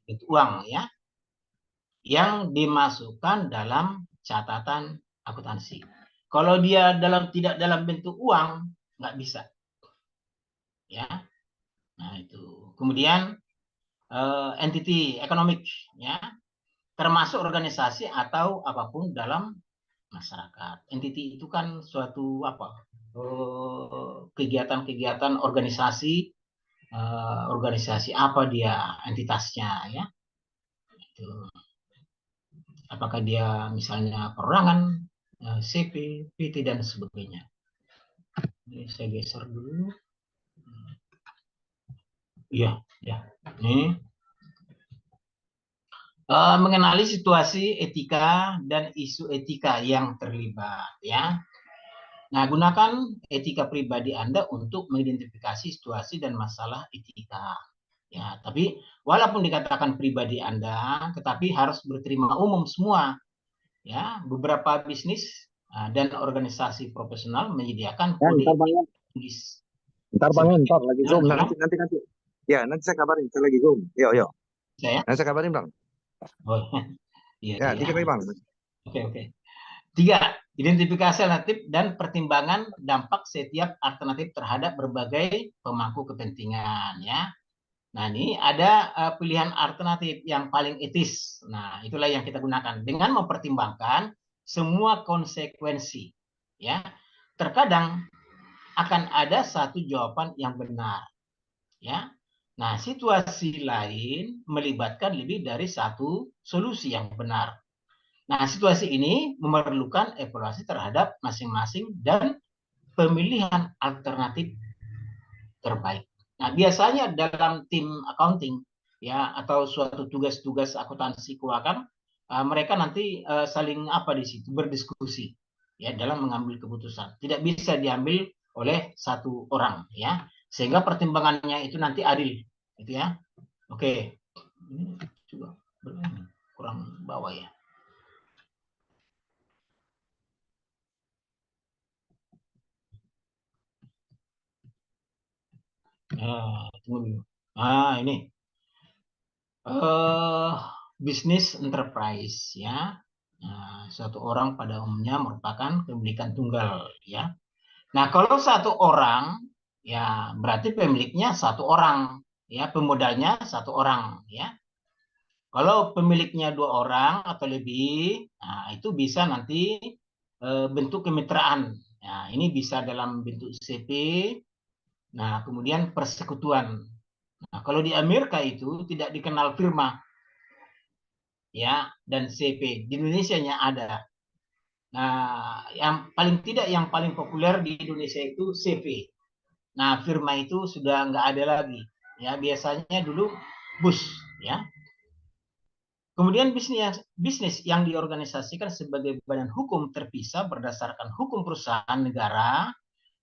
Bentuk uang ya. Yang dimasukkan dalam catatan akuntansi. Kalau dia tidak dalam bentuk uang, nggak bisa. Ya. Nah, itu. Kemudian entity ekonomik ya. Termasuk organisasi atau apapun dalam masyarakat. Entity itu kan suatu apa? Kegiatan-kegiatan organisasi, organisasi apa dia entitasnya ya? Itu. Apakah dia misalnya perorangan, CP, PT dan sebagainya. Ini saya geser dulu. Iya, ya. Ini mengenali situasi etika dan isu etika yang terlibat ya. Nah, gunakan etika pribadi Anda untuk mengidentifikasi situasi dan masalah etika. Ya, tapi walaupun dikatakan pribadi Anda, tetapi harus berterima umum semua. Ya, beberapa bisnis dan organisasi profesional menyediakan kode etis. Ntar Bang, ntar lagi Zoom. Nanti. Ya, nanti saya kabarin. Saya lagi Zoom. Yo. Nanti saya kabarin, Bang. Oh, iya. Dikit lagi, Bang. Oke. 3. Identifikasi alternatif dan pertimbangan dampak setiap alternatif terhadap berbagai pemangku kepentingan ya. Nah, ini ada pilihan alternatif yang paling etis. Nah, itulah yang kita gunakan dengan mempertimbangkan semua konsekuensi ya. Terkadang akan ada satu jawaban yang benar ya. Nah, situasi lain melibatkan lebih dari satu solusi yang benar. Nah, situasi ini memerlukan evaluasi terhadap masing-masing dan pemilihan alternatif terbaik. Nah, biasanya dalam tim accounting ya atau suatu tugas-tugas akuntansi keuangan, mereka nanti saling di situ berdiskusi ya dalam mengambil keputusan. Tidak bisa diambil oleh satu orang ya, sehingga pertimbangannya itu nanti adil, gitu ya. Oke, ini juga kurang bawah ya. Ini bisnis enterprise ya. Suatu orang pada umumnya merupakan kepemilikan tunggal ya. Nah, kalau satu orang ya berarti pemiliknya satu orang ya, pemodalnya satu orang ya. Kalau pemiliknya 2 orang atau lebih, nah itu bisa nanti bentuk kemitraan. Nah, ini bisa dalam bentuk CP. Nah, kemudian persekutuan. Nah, kalau di Amerika itu tidak dikenal firma, ya, dan CP. Di Indonesia-nya ada. Nah, yang paling populer di Indonesia itu CV. Nah, firma itu sudah nggak ada lagi. Ya, biasanya dulu bus, ya. Kemudian bisnis yang diorganisasikan sebagai badan hukum terpisah berdasarkan hukum perusahaan negara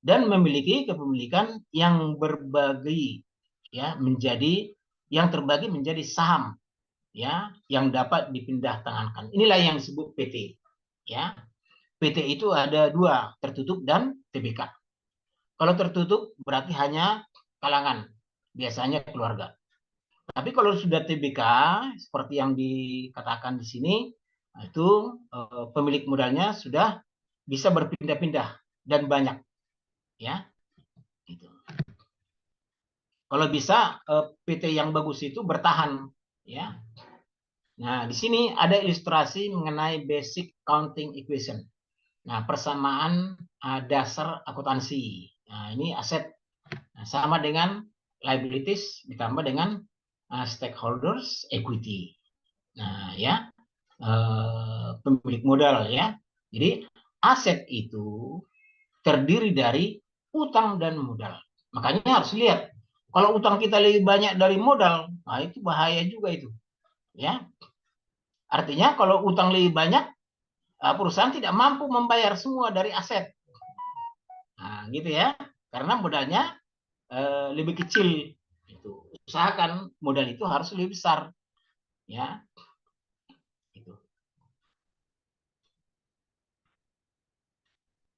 dan memiliki kepemilikan yang berbagi, ya, yang terbagi menjadi saham, ya, yang dapat dipindah tangankan. Inilah yang disebut PT, ya. PT itu ada dua, tertutup dan TBK. Kalau tertutup berarti hanya kalangan, biasanya keluarga. Tapi kalau sudah TBK, seperti yang dikatakan di sini, itu pemilik modalnya sudah bisa berpindah-pindah dan banyak, ya. Gitu. Kalau bisa PT yang bagus itu bertahan, ya. Nah, di sini ada ilustrasi mengenai basic counting equation. Nah, persamaan dasar akuntansi. Nah, ini aset. Nah, sama dengan liabilities ditambah dengan stakeholders equity. Nah, ya, pemilik modal, ya. Jadi aset itu terdiri dari utang dan modal. Makanya harus lihat. Kalau utang kita lebih banyak dari modal, nah itu bahaya juga itu, ya. Artinya kalau utang lebih banyak, perusahaan tidak mampu membayar semua dari aset. Nah, gitu ya. Karena modalnya lebih kecil. Itu. Usahakan modal itu harus lebih besar, ya. Gitu.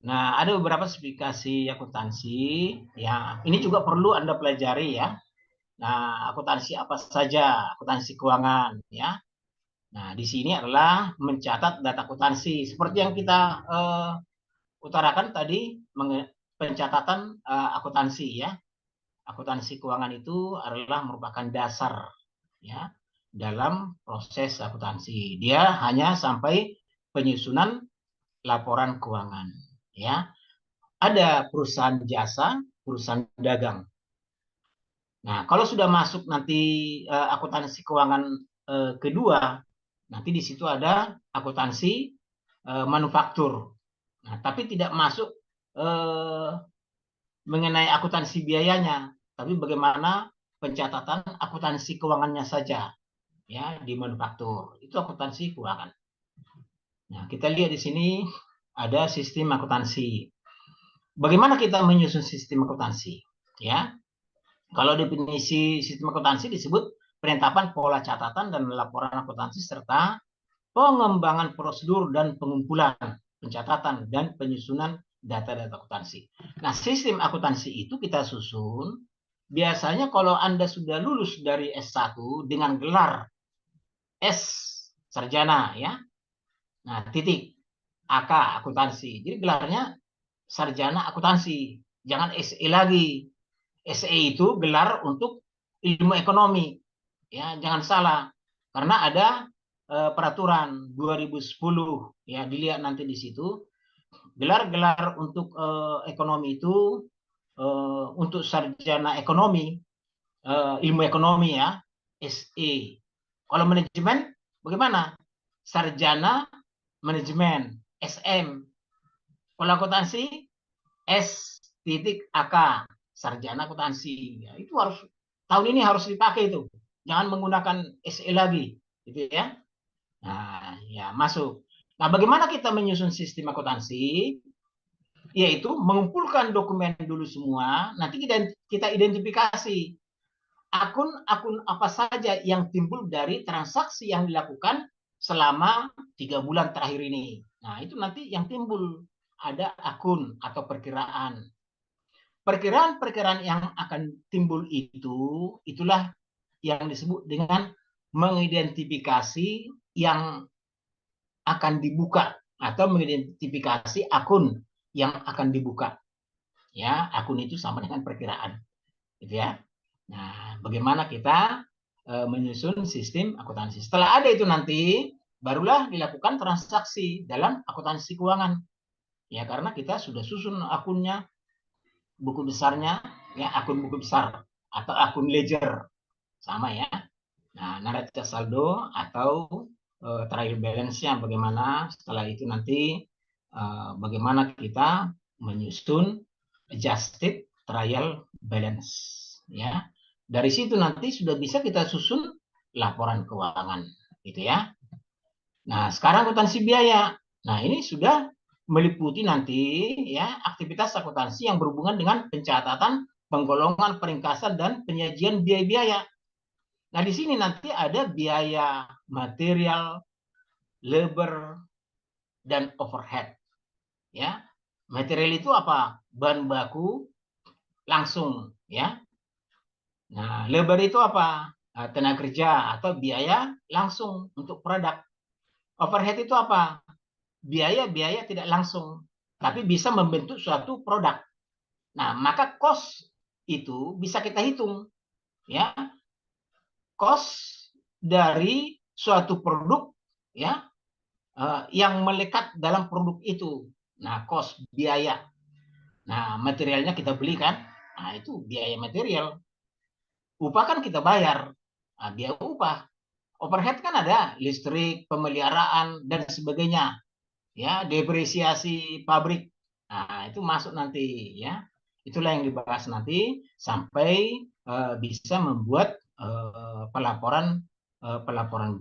Nah, ada beberapa spesifikasi akuntansi. Ya, ini juga perlu Anda pelajari, ya. Nah, akuntansi apa saja? Akuntansi keuangan, ya. Nah, di sini adalah mencatat data akuntansi seperti yang kita utarakan tadi, pencatatan akuntansi, ya. Akuntansi keuangan itu adalah merupakan dasar, ya, dalam proses akuntansi. Dia hanya sampai penyusunan laporan keuangan, ya. Ada perusahaan jasa, perusahaan dagang. Nah, kalau sudah masuk nanti akuntansi keuangan kedua, nanti di situ ada akuntansi manufaktur. Nah, tapi tidak masuk mengenai akuntansi biayanya, tapi bagaimana pencatatan akuntansi keuangannya saja, ya, di manufaktur. Itu akuntansi keuangan. Nah, kita lihat di sini ada sistem akuntansi. Bagaimana kita menyusun sistem akuntansi, ya? Kalau definisi sistem akuntansi disebut penetapan pola catatan dan laporan akuntansi serta pengembangan prosedur dan pengumpulan, pencatatan dan penyusunan data-data akuntansi. Nah, sistem akuntansi itu kita susun biasanya kalau Anda sudah lulus dari S1 dengan gelar S sarjana, ya. Nah, titik AK akuntansi. Jadi gelarnya sarjana akuntansi, jangan SE lagi. SE itu gelar untuk ilmu ekonomi, ya, jangan salah. Karena ada peraturan 2010, ya, dilihat nanti di situ. Gelar-gelar untuk ekonomi itu untuk sarjana ekonomi, ilmu ekonomi, ya, SE. Kalau manajemen bagaimana? Sarjana manajemen, SM. Kalau akuntansi S.AK, sarjana akuntansi. Ya, itu harus tahun ini harus dipakai itu. Jangan menggunakan SE lagi, gitu ya. Nah, ya, masuk. Nah, bagaimana kita menyusun sistem akuntansi? Yaitu mengumpulkan dokumen dulu semua, nanti kita identifikasi akun-akun apa saja yang timbul dari transaksi yang dilakukan selama 3 bulan terakhir ini. Nah, itu nanti yang timbul. Ada akun atau perkiraan. Perkiraan-perkiraan yang akan timbul itu, itulah yang disebut dengan mengidentifikasi yang akan dibuka atau mengidentifikasi akun yang akan dibuka. Ya, akun itu sama dengan perkiraan. Gitu ya. Nah, bagaimana kita menyusun sistem akuntansi. Setelah ada itu nanti, barulah dilakukan transaksi dalam akuntansi keuangan. Ya, karena kita sudah susun akunnya, buku besarnya, ya, akun buku besar atau akun ledger. sama ya. Nah, neraca saldo atau trial balance-nya bagaimana, setelah itu nanti bagaimana kita menyusun adjusted trial balance ya. Dari situ nanti sudah bisa kita susun laporan keuangan gitu ya. Nah, sekarang akuntansi biaya. Nah, ini sudah meliputi nanti ya aktivitas akuntansi yang berhubungan dengan pencatatan, penggolongan, peringkasan dan penyajian biaya-biaya. Nah, di sini nanti ada biaya material, labor, dan overhead. Ya, material itu apa? Bahan baku langsung, ya. Nah, labor itu apa? Tenaga kerja atau biaya langsung untuk produk. Overhead itu apa? Biaya-biaya tidak langsung, tapi bisa membentuk suatu produk. Nah, maka cost itu bisa kita hitung, ya. Cost dari suatu produk, ya, yang melekat dalam produk itu. Nah, cost biaya. Nah, materialnya kita beli kan? Nah, itu biaya material. Upah kan kita bayar. Nah, biaya upah. Overhead kan ada listrik, pemeliharaan dan sebagainya. Ya, depresiasi pabrik. Nah, itu masuk nanti ya. Itulah yang dibahas nanti sampai bisa membuat pelaporan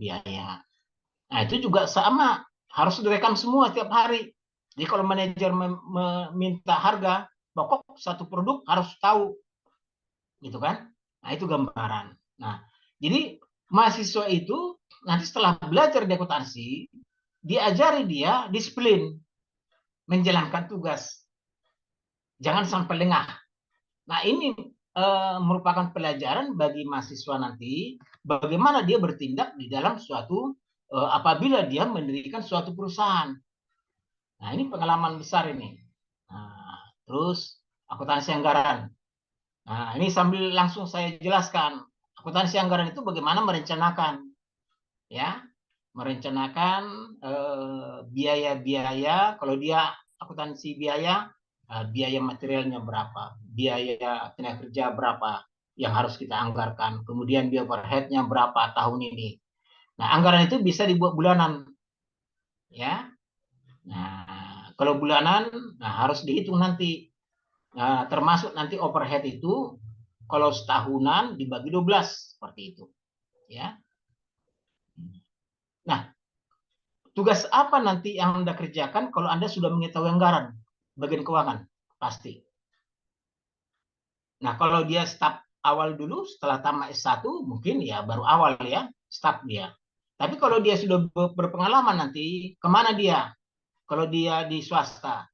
biaya. Nah, itu juga sama, harus direkam semua tiap hari. Jadi kalau manajer meminta harga pokok satu produk harus tahu, gitu kan? Nah, itu gambaran. Nah, jadi mahasiswa itu nanti setelah belajar di akuntansi, diajari dia disiplin menjalankan tugas. Jangan sampai lengah. Nah, ini merupakan pelajaran bagi mahasiswa nanti bagaimana dia bertindak di dalam suatu apabila dia mendirikan suatu perusahaan. Nah, ini pengalaman besar ini. Nah, terus akuntansi anggaran. Nah, ini sambil langsung saya jelaskan. Akuntansi anggaran itu bagaimana merencanakan, ya, merencanakan biaya-biaya. Kalau dia akuntansi biaya, biaya materialnya berapa, biaya tenaga kerja berapa yang harus kita anggarkan, kemudian biaya overhead-nya berapa tahun ini. Nah, anggaran itu bisa dibuat bulanan, ya. Nah, kalau bulanan, nah harus dihitung nanti. Nah, termasuk nanti overhead itu kalau setahunan dibagi 12 seperti itu, ya. Nah, tugas apa nanti yang Anda kerjakan kalau Anda sudah mengetahui anggaran bagian keuangan? Pasti. Nah, kalau dia staf awal dulu setelah tamat S1 mungkin ya baru awal ya staf dia. Tapi kalau dia sudah berpengalaman nanti kemana dia? Kalau dia di swasta,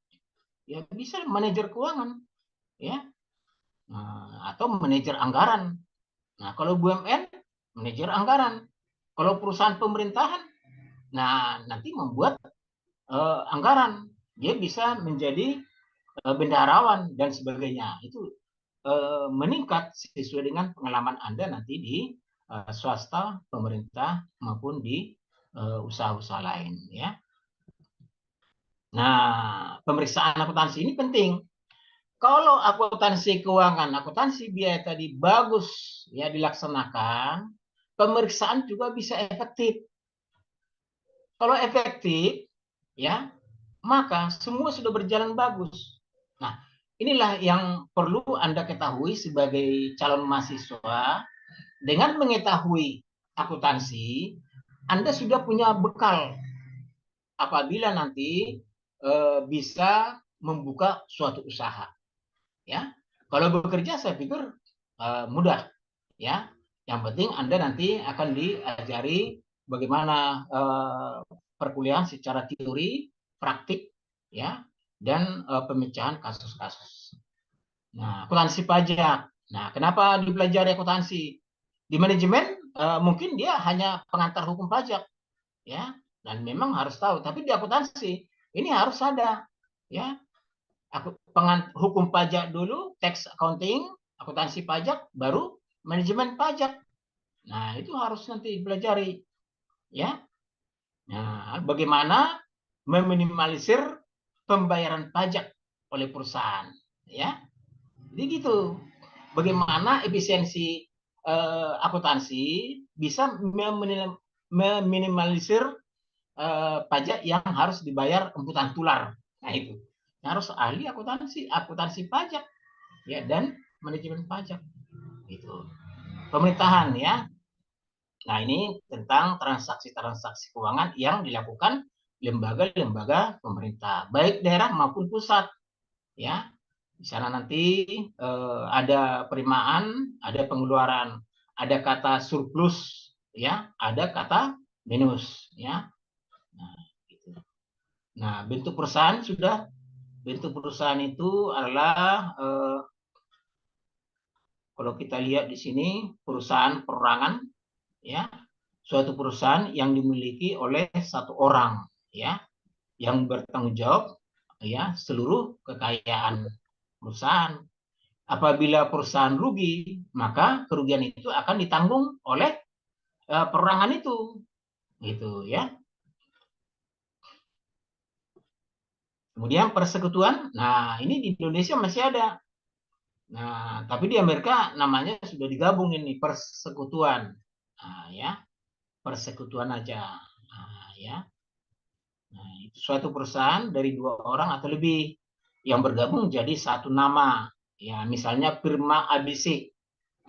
ya bisa manajer keuangan, ya, nah, atau manajer anggaran. Nah, kalau BUMN, manajer anggaran. Kalau perusahaan pemerintahan, nah nanti membuat anggaran, dia bisa menjadi bendaharawan dan sebagainya. Itu meningkat sesuai dengan pengalaman Anda nanti di swasta, pemerintah maupun di usaha-usaha lain, ya. Nah, pemeriksaan akuntansi ini penting. Kalau akuntansi keuangan, akuntansi biaya tadi bagus ya dilaksanakan, pemeriksaan juga bisa efektif. Kalau efektif, ya, maka semua sudah berjalan bagus. Nah, inilah yang perlu Anda ketahui sebagai calon mahasiswa. Dengan mengetahui akuntansi, Anda sudah punya bekal apabila nanti bisa membuka suatu usaha. Ya, kalau bekerja saya pikir mudah. Ya, yang penting Anda nanti akan diajari bagaimana perkuliahan secara teori, praktik, ya, dan pemecahan kasus-kasus. Nah, akuntansi pajak. Nah, kenapa dipelajari akuntansi? Di manajemen mungkin dia hanya pengantar hukum pajak, ya, dan memang harus tahu. Tapi di akuntansi ini harus ada, ya, hukum pajak dulu, tax accounting, akuntansi pajak, baru manajemen pajak. Nah, itu harus nanti dipelajari, ya. Nah, bagaimana meminimalisir pembayaran pajak oleh perusahaan, ya. Jadi gitu. Bagaimana efisiensi akuntansi bisa meminimalisir pajak yang harus dibayar emputan tular. Nah itu harus ahli akuntansi pajak ya, dan manajemen pajak itu pemerintahan ya. Nah ini tentang transaksi-transaksi keuangan yang dilakukan lembaga-lembaga pemerintah baik daerah maupun pusat ya. Di sana nanti ada penerimaan, ada pengeluaran, ada kata surplus ya, ada kata minus ya. Nah, gitu. Nah, bentuk perusahaan sudah. Bentuk perusahaan itu adalah kalau kita lihat di sini perusahaan perorangan ya, suatu perusahaan yang dimiliki oleh satu orang ya, yang bertanggung jawab ya seluruh kekayaan perusahaan. Apabila perusahaan rugi, maka kerugian itu akan ditanggung oleh perorangan itu, gitu ya. Kemudian persekutuan, nah ini di Indonesia masih ada. Nah, tapi di Amerika namanya sudah digabung ini persekutuan. Nah, ya, persekutuan aja. Nah, ya. Nah, itu suatu perusahaan dari 2 orang atau lebih yang bergabung jadi satu nama. Ya, misalnya firma ABC.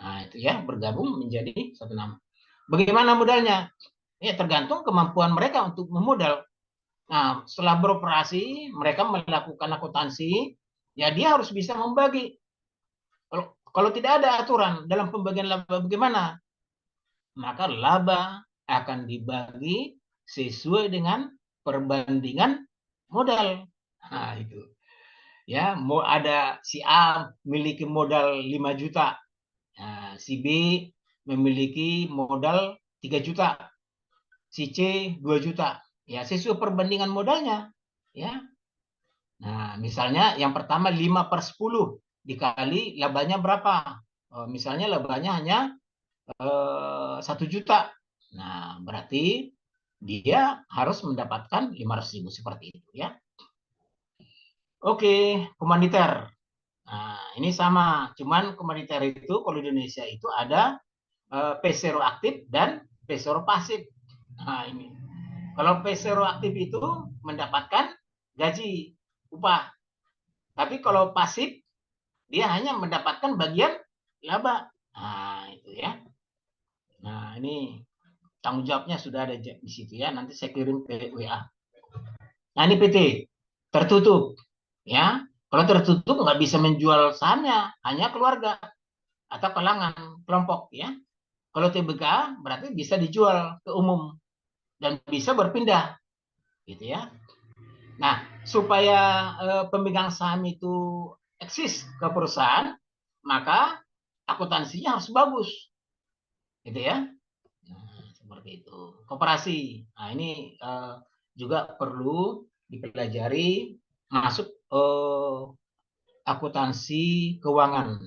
Nah, itu ya bergabung menjadi satu nama. Bagaimana modalnya? Ya, tergantung kemampuan mereka untuk memodal. Nah, setelah beroperasi, mereka melakukan akuntansi, ya dia harus bisa membagi. Kalau tidak ada aturan dalam pembagian laba bagaimana? Maka laba akan dibagi sesuai dengan perbandingan modal. Nah, itu. Ya, mau ada si A memiliki modal 5 juta. Nah, si B memiliki modal 3 juta. Si C 2 juta. Ya, sesuai perbandingan modalnya. Ya. Nah, misalnya yang pertama 5/10 dikali labanya berapa? Misalnya labanya hanya 1 juta. Nah, berarti dia harus mendapatkan 500.000 seperti itu ya. Oke, komanditer. Nah, ini sama, cuman komanditer itu kalau di Indonesia itu ada P0 aktif dan P0 pasif. Nah, ini. Kalau P0 aktif itu mendapatkan gaji, upah. Tapi kalau pasif, dia hanya mendapatkan bagian laba. Nah, itu ya. Nah, ini tanggung jawabnya sudah ada di situ ya. Nanti saya kirim ke WA. Nah, ini PT. Tertutup. Ya. Kalau tertutup nggak bisa menjual sahamnya, hanya keluarga atau kalangan kelompok ya. Kalau TBK berarti bisa dijual ke umum dan bisa berpindah gitu ya. Nah, supaya pemegang saham itu eksis ke perusahaan, maka akuntansinya harus bagus. Gitu ya. Nah, seperti itu. Koperasi. Nah, ini juga perlu dipelajari masuk akuntansi keuangan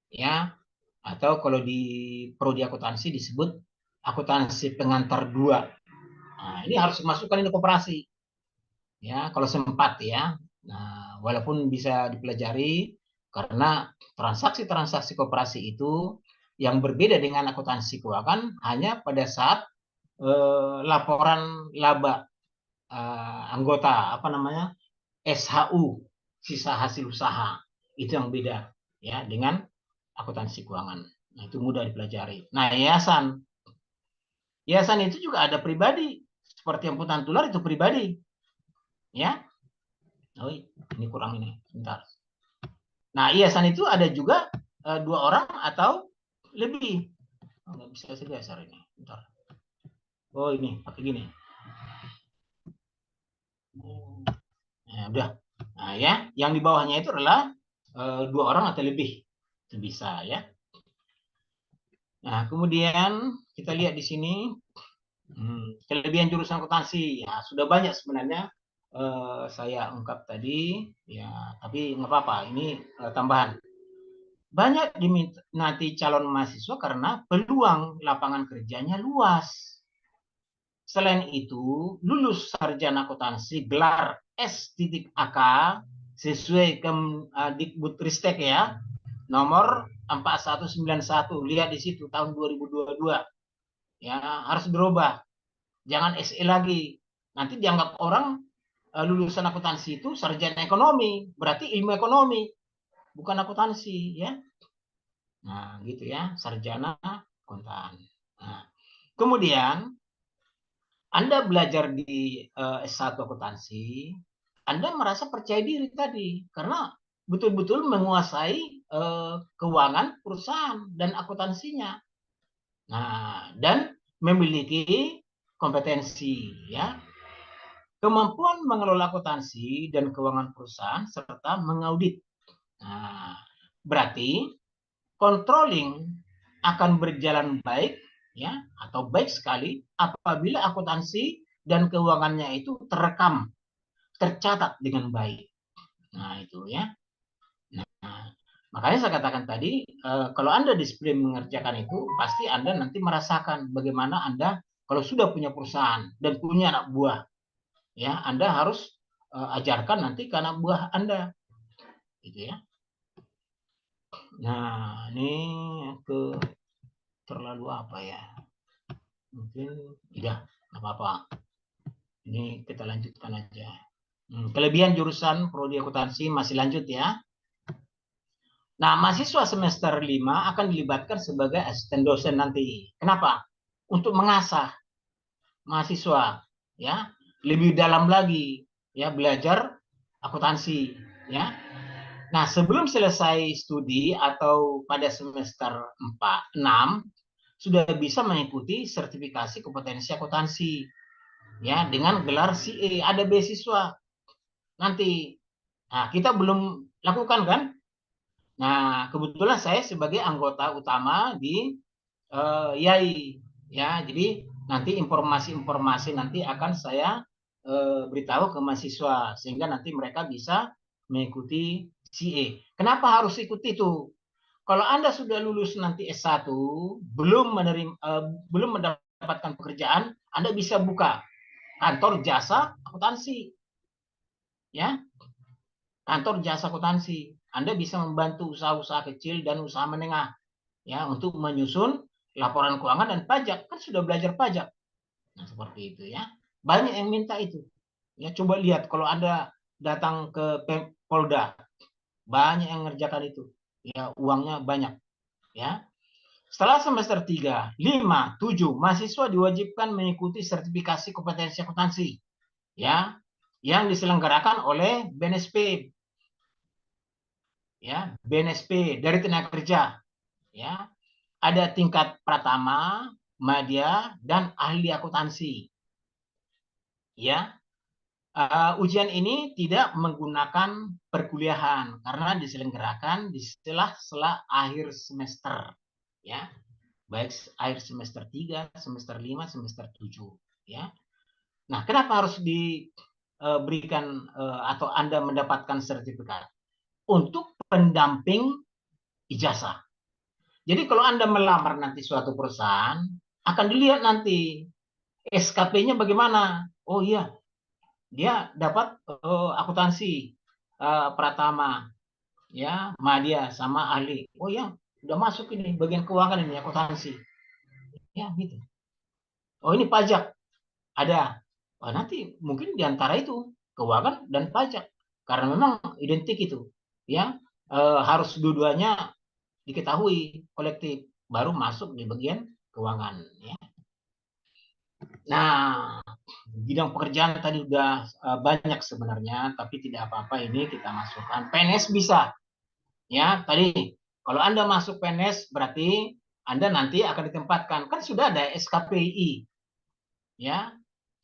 ya, atau kalau di prodi akuntansi disebut akuntansi pengantar 2. Nah, ini harus dimasukkan ini koperasi ya kalau sempat ya. Nah, walaupun bisa dipelajari karena transaksi-transaksi koperasi itu yang berbeda dengan akuntansi keuangan hanya pada saat laporan laba anggota apa namanya SHU, sisa hasil usaha, itu yang beda ya dengan akuntansi keuangan. Nah, itu mudah dipelajari. Nah, yayasan itu juga ada pribadi, seperti akuntan tular itu pribadi ya. Oh, ini kurang ini, bentar. Nah, yayasan itu ada juga 2 orang atau lebih. Nggak bisa saya geser ini, bentar. Oh, ini pakai gini. Nah, udah. Nah, ya, yang di bawahnya itu adalah 2 orang atau lebih. Itu bisa ya. Nah, kemudian kita lihat di sini kelebihan jurusan akuntansi. Ya, sudah banyak sebenarnya saya ungkap tadi ya, tapi nggak apa-apa, ini tambahan. Banyak diminati calon mahasiswa karena peluang lapangan kerjanya luas. Selain itu, lulus sarjana akuntansi gelar S.AK sesuai Kemdikbudristek ya, nomor 4191. Lihat di situ tahun 2022. Ya, harus berubah. Jangan SE lagi. Nanti dianggap orang lulusan akuntansi itu sarjana ekonomi, berarti ilmu ekonomi, bukan akuntansi, ya. Nah, gitu ya, sarjana akuntan. Nah, kemudian Anda belajar di S1 akuntansi, Anda merasa percaya diri tadi karena betul-betul menguasai keuangan perusahaan dan akuntansinya. Nah, dan memiliki kompetensi, ya, kemampuan mengelola akuntansi dan keuangan perusahaan serta mengaudit. Nah, berarti controlling akan berjalan baik, ya, atau baik sekali apabila akuntansi dan keuangannya itu terekam, tercatat dengan baik. Nah, itu ya. Nah, makanya saya katakan tadi, kalau Anda disiplin mengerjakan itu, pasti Anda nanti merasakan bagaimana Anda kalau sudah punya perusahaan dan punya anak buah, ya, Anda harus ajarkan nanti ke anak buah Anda, gitu ya. Nah, ini ke terlalu apa ya? Mungkin tidak apa-apa. Ini kita lanjutkan aja. Kelebihan jurusan prodi akuntansi masih lanjut ya. Nah, mahasiswa semester 5 akan dilibatkan sebagai asisten dosen nanti. Kenapa? Untuk mengasah mahasiswa, ya, lebih dalam lagi, ya, belajar akuntansi, ya. Nah, sebelum selesai studi atau pada semester 6 sudah bisa mengikuti sertifikasi kompetensi akuntansi, ya, dengan gelar CA, ada beasiswa nanti. Nah, kita belum lakukan kan? Nah, kebetulan saya sebagai anggota utama di YAI, ya, jadi nanti informasi-informasi nanti akan saya beritahu ke mahasiswa sehingga nanti mereka bisa mengikuti CA. Kenapa harus ikuti itu? Kalau Anda sudah lulus nanti S1, belum mendapatkan pekerjaan, Anda bisa buka kantor jasa akuntansi, ya, kantor jasa akuntansi. Anda bisa membantu usaha-usaha kecil dan usaha menengah, ya, untuk menyusun laporan keuangan dan pajak. Kan sudah belajar pajak. Nah, seperti itu ya. Banyak yang minta itu. Ya, coba lihat kalau Anda datang ke Polda, banyak yang ngerjakan itu. Ya, uangnya banyak, ya. Setelah semester 3, 5, 7, mahasiswa diwajibkan mengikuti sertifikasi kompetensi akuntansi, ya, yang diselenggarakan oleh BNSP, ya, BNSP dari tenaga kerja, ya. Ada tingkat pratama, madya, dan ahli akuntansi, ya. Ujian ini tidak menggunakan perkuliahan karena diselenggarakan di sela-sela akhir semester, ya, baik akhir semester 3, semester 5, semester 7, ya. Nah, kenapa harus diberikan atau Anda mendapatkan sertifikat? Untuk pendamping ijazah. Jadi kalau Anda melamar nanti suatu perusahaan, akan dilihat nanti SKP-nya bagaimana. Oh iya, dia dapat akuntansi pratama, ya, madya sama ahli. Oh ya, udah masuk ini bagian keuangan ini akuntansi, ya, gitu. Oh ini pajak ada. Oh, nanti mungkin diantara itu keuangan dan pajak karena memang identik itu, ya, harus dua-duanya diketahui kolektif baru masuk di bagian keuangan, ya. Nah, bidang pekerjaan tadi udah banyak sebenarnya, tapi tidak apa-apa, ini kita masukkan. PNS bisa, ya. Tadi kalau Anda masuk PNS berarti Anda nanti akan ditempatkan, kan sudah ada SKPI, ya,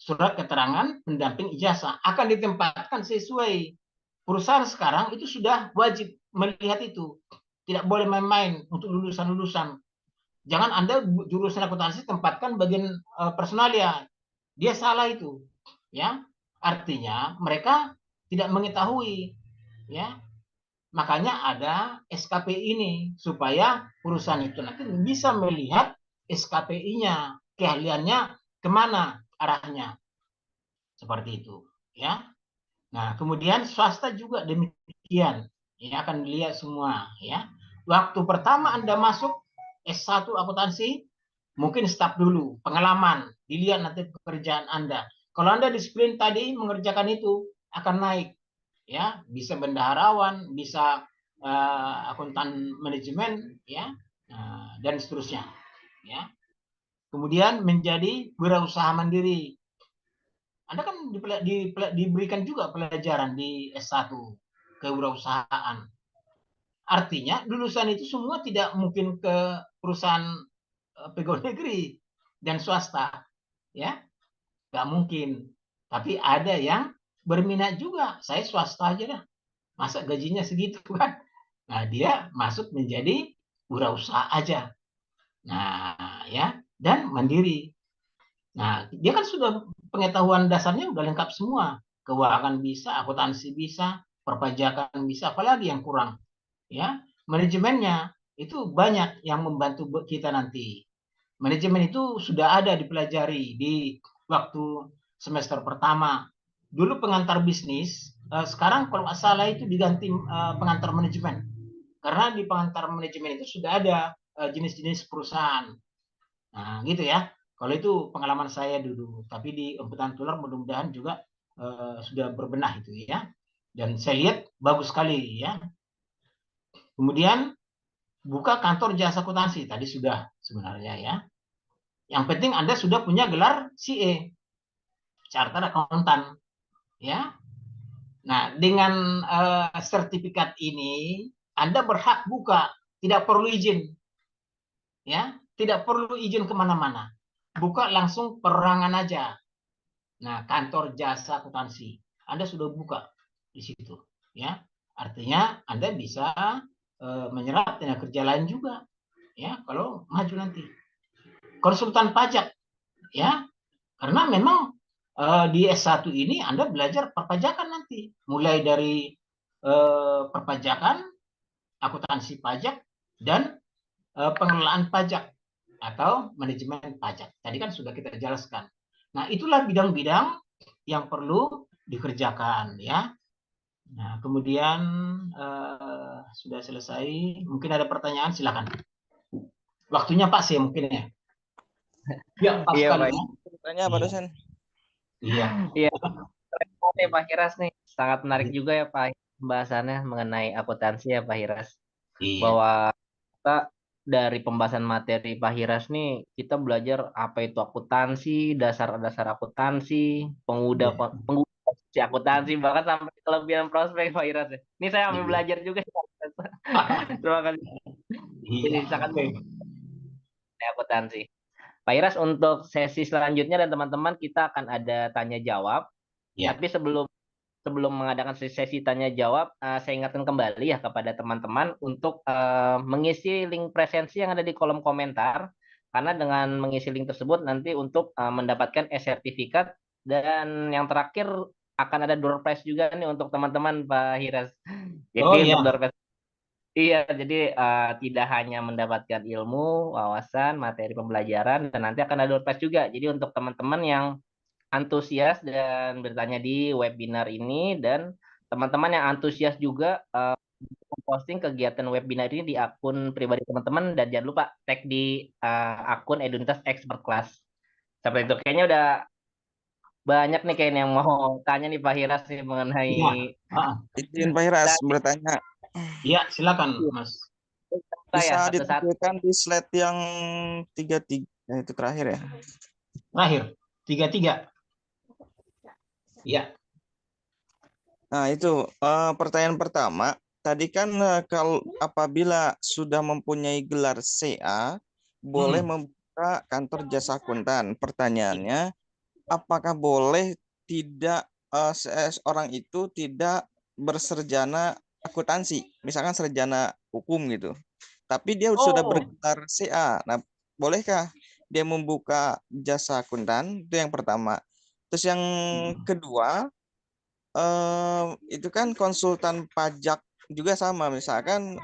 surat keterangan pendamping ijazah, akan ditempatkan sesuai perusahaan. Sekarang itu sudah wajib melihat itu, tidak boleh main-main untuk lulusan-lulusan. Jangan Anda jurusan akuntansi tempatkan bagian personalia, dia salah itu, ya. Artinya mereka tidak mengetahui, ya. Makanya ada SKP ini supaya perusahaan itu nanti bisa melihat SKPI-nya, keahliannya kemana arahnya, seperti itu, ya. Nah, kemudian swasta juga demikian, ya, akan dilihat semua, ya. waktu pertama Anda masuk S1 akuntansi, mungkin stop dulu, pengalaman, dilihat nanti pekerjaan Anda. Kalau Anda disiplin tadi mengerjakan itu, akan naik. Ya, bisa bendaharawan, bisa akuntan manajemen, ya, dan seterusnya. Ya. Kemudian menjadi wirausaha mandiri. Anda kan diberikan juga pelajaran di S1 kewirausahaan. Artinya lulusan itu semua tidak mungkin ke perusahaan pegawai negeri dan swasta, ya, nggak mungkin. Tapi ada yang berminat juga, saya swasta aja dah, masa gajinya segitu kan. Nah, dia masuk menjadi wirausaha aja. Nah, ya, dan mandiri. Nah, dia kan sudah pengetahuan dasarnya udah lengkap semua. Keuangan bisa, akuntansi bisa, perpajakan bisa, apalagi yang kurang. Ya, manajemennya itu banyak yang membantu kita nanti. Manajemen itu sudah ada dipelajari di waktu semester pertama. Dulu pengantar bisnis, sekarang kalau nggak salah itu diganti pengantar manajemen. Karena di pengantar manajemen itu sudah ada jenis-jenis perusahaan. Nah, gitu ya. Kalau itu pengalaman saya dulu. Tapi di Emputan Tular mudah-mudahan juga sudah berbenah itu ya. Dan saya lihat bagus sekali ya. Kemudian buka kantor jasa akuntansi. Tadi sudah sebenarnya ya. Yang penting Anda sudah punya gelar CA, Chartered Accountant, ya. Nah, dengan sertifikat ini Anda berhak buka, tidak perlu izin, ya, tidak perlu izin kemana-mana, buka langsung perorangan aja. Nah, kantor jasa akuntansi, Anda sudah buka di situ, ya. Artinya Anda bisa menyerap tenaga kerja lain juga, ya, kalau maju nanti. Konsultan pajak, ya, karena memang di S1 ini Anda belajar perpajakan nanti, mulai dari perpajakan, akuntansi pajak, dan pengelolaan pajak atau manajemen pajak. Tadi kan sudah kita jelaskan. Nah, itulah bidang-bidang yang perlu dikerjakan, ya. Nah, kemudian sudah selesai. Mungkin ada pertanyaan, silakan. Waktunya Pak sih mungkin ya. Ya, Pak Iya, sekali. Tanya apa dosen? Iya. Iya. Oke, Pak Hiras nih sangat menarik juga ya Pak pembahasannya mengenai akuntansi ya Pak Hiras. Iya. Bahwa kita dari pembahasan materi Pak Hiras nih kita belajar apa itu akuntansi, dasar-dasar akuntansi, pengguna akuntansi, bahkan sampai kelebihan prospek Pak Hiras. Ini saya ambil belajar juga. Terima kasih. Ini sangat akuntansi. Pak Iras, untuk sesi selanjutnya dan teman-teman kita akan ada tanya jawab. Ya. Tapi sebelum mengadakan sesi tanya jawab, saya ingatkan kembali ya kepada teman-teman untuk mengisi link presensi yang ada di kolom komentar. Karena dengan mengisi link tersebut nanti untuk mendapatkan e-sertifikat, dan yang terakhir akan ada door prize juga nih untuk teman-teman Pak Hiras. Jadi untuk door prize, iya, jadi tidak hanya mendapatkan ilmu, wawasan, materi pembelajaran, dan nanti akan ada door prize juga. Jadi untuk teman-teman yang antusias dan bertanya di webinar ini, dan teman-teman yang antusias juga posting kegiatan webinar ini di akun pribadi teman-teman, dan jangan lupa tag di akun Edunitas Expert Class. Seperti itu. Kayaknya udah banyak nih kayaknya yang mau tanya nih Pak Hiras nih mengenai. Izin Pak Hiras bertanya. Iya, silakan Mas. Bisa ditampilkan di slide yang 33 itu terakhir ya. Terakhir 33. Ya. Nah, itu pertanyaan pertama. Tadi kan kalau apabila sudah mempunyai gelar CA, boleh membuka kantor jasa akuntan. Pertanyaannya, apakah boleh tidak seorang itu tidak berserjana akuntansi, misalkan sarjana hukum gitu, tapi dia sudah bergelar CA. Nah, bolehkah dia membuka jasa akuntan? Itu yang pertama. Terus yang kedua, itu kan konsultan pajak juga sama, misalkan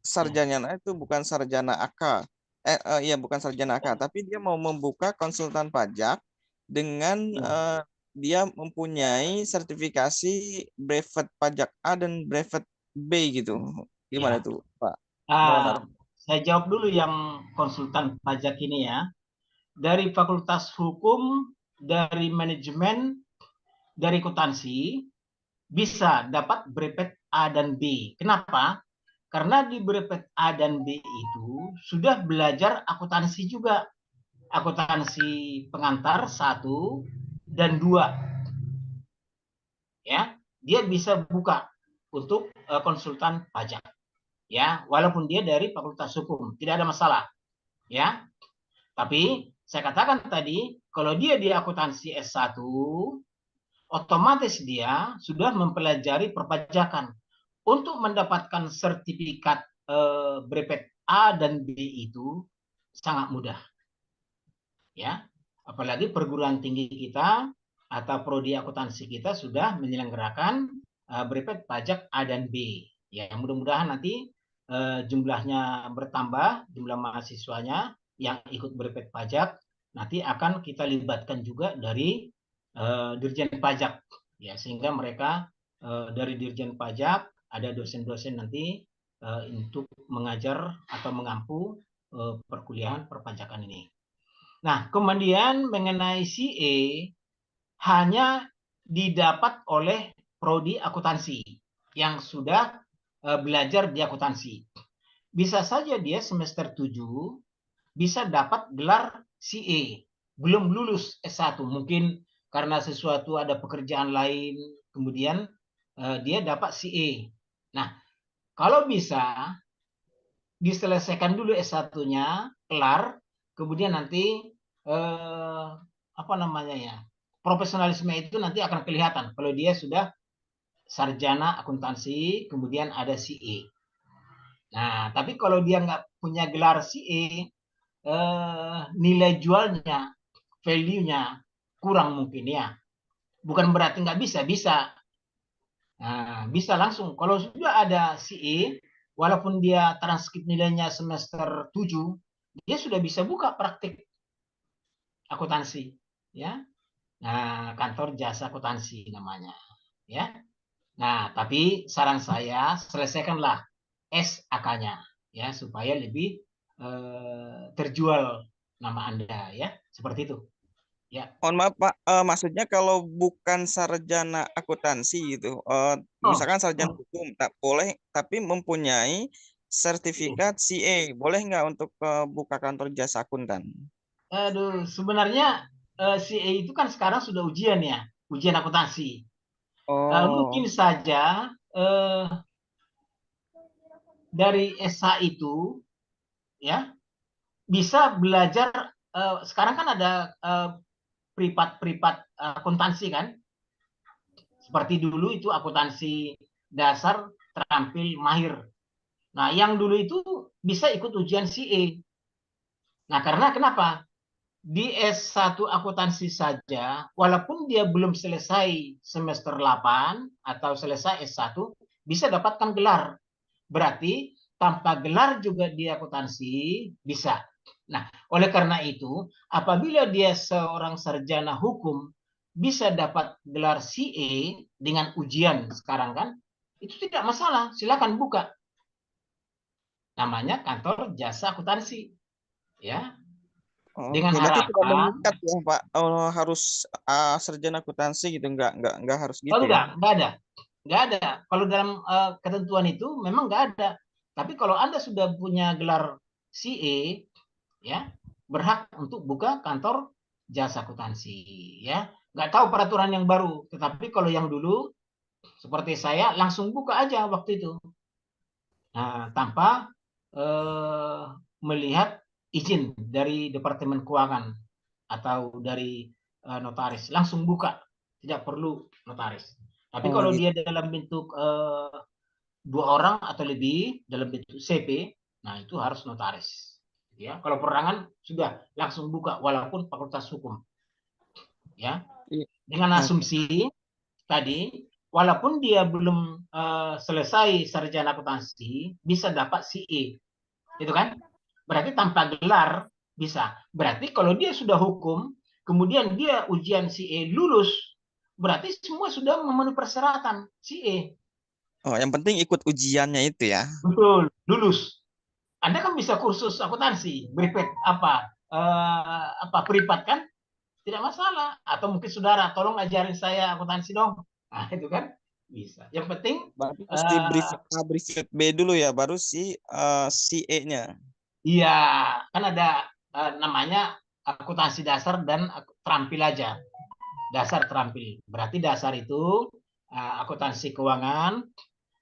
sarjananya itu bukan sarjana AK, bukan sarjana AK, tapi dia mau membuka konsultan pajak dengan dia mempunyai sertifikasi brevet pajak A dan brevet B gitu. Gimana tuh, Pak? Benar. Saya jawab dulu yang konsultan pajak ini ya. Dari Fakultas Hukum, dari manajemen, dari akuntansi, bisa dapat brepet A dan B. Kenapa? Karena di brepet A dan B itu sudah belajar akuntansi juga. Akuntansi pengantar 1 dan 2. Ya, dia bisa buka untuk konsultan pajak. Ya, walaupun dia dari Fakultas Hukum, tidak ada masalah. Ya. Tapi saya katakan tadi, kalau dia di akuntansi S1, otomatis dia sudah mempelajari perpajakan. Untuk mendapatkan sertifikat brepet A dan B itu sangat mudah. Ya, apalagi perguruan tinggi kita atau prodi akuntansi kita sudah menyelenggarakan brepet pajak A dan B. Ya, mudah-mudahan nanti jumlahnya bertambah, jumlah mahasiswanya yang ikut brepet pajak nanti akan kita libatkan juga dari Dirjen Pajak, ya, sehingga mereka dari Dirjen Pajak ada dosen-dosen nanti untuk mengajar atau mengampu perkuliahan perpajakan ini. Nah, kemudian mengenai CA hanya didapat oleh prodi akuntansi yang sudah belajar di akuntansi. Bisa saja dia semester 7 bisa dapat gelar CA, belum lulus S1, mungkin karena sesuatu ada pekerjaan lain, kemudian dia dapat CA. Nah, kalau bisa diselesaikan dulu S1-nya, kelar, kemudian nanti apa namanya ya, profesionalisme itu nanti akan kelihatan kalau dia sudah sarjana akuntansi, kemudian ada CA. Nah, tapi kalau dia nggak punya gelar CA, nilai jualnya, value-nya kurang mungkin ya. Bukan berarti nggak bisa, bisa. Nah, bisa langsung. Kalau sudah ada CA, walaupun dia transkrip nilainya semester 7, dia sudah bisa buka praktik akuntansi. Ya. Nah, kantor jasa akuntansi namanya. Ya. Nah, tapi saran saya, selesaikanlah SAK-nya. Ya, supaya lebih terjual nama Anda. Ya, seperti itu. Ya. Mohon maaf Pak, maksudnya kalau bukan sarjana akuntansi gitu, misalkan sarjana hukum tak boleh, tapi mempunyai sertifikat CA, boleh nggak untuk buka kantor jasa akuntan? Aduh, sebenarnya CA itu kan sekarang sudah ujian ya, ujian akuntansi. Mungkin saja dari SH itu ya bisa belajar. Sekarang kan ada privat akuntansi kan, seperti dulu itu akuntansi dasar terampil mahir. Nah, yang dulu itu bisa ikut ujian CA. Nah, karena kenapa? Di S1 akuntansi saja, walaupun dia belum selesai semester 8 atau selesai S1, bisa dapatkan gelar. Berarti tanpa gelar juga di akuntansi bisa. Nah, oleh karena itu, apabila dia seorang sarjana hukum bisa dapat gelar CA dengan ujian sekarang kan, itu tidak masalah. Silakan buka. Namanya kantor jasa akuntansi. Ya. Dengan Berarti tidak harapan mengikat ya Pak, harus sarjana akuntansi gitu, nggak harus gitu ya? enggak ada. Kalau dalam ketentuan itu memang enggak ada. Tapi kalau Anda sudah punya gelar CA, ya, berhak untuk buka kantor jasa akuntansi, ya. Enggak tahu peraturan yang baru, tetapi kalau yang dulu seperti saya langsung buka aja waktu itu. Nah, tanpa melihat izin dari Departemen Keuangan atau dari notaris, langsung buka, tidak perlu notaris. Tapi kalau Gitu. dia dalam bentuk 2 orang atau lebih dalam bentuk CP, nah itu harus notaris. Ya, kalau perorangan sudah langsung buka walaupun fakultas hukum. Ya, dengan asumsi tadi, walaupun dia belum selesai sarjana akuntansi, bisa dapat CA, itu kan? Berarti tanpa gelar bisa. Berarti kalau dia sudah hukum, kemudian dia ujian CA lulus, berarti semua sudah memenuhi persyaratan CA. Yang penting ikut ujiannya itu ya. Betul, lulus. Anda kan bisa kursus akuntansi, privat privat kan? Tidak masalah. Atau mungkin saudara, tolong ajarin saya akuntansi dong. Nah, itu kan bisa. Yang penting Berarti mesti briefing A, briefing B dulu ya, baru si CE-nya. iya, kan ada namanya akuntansi dasar dan terampil aja. Dasar terampil. Berarti dasar itu akuntansi keuangan,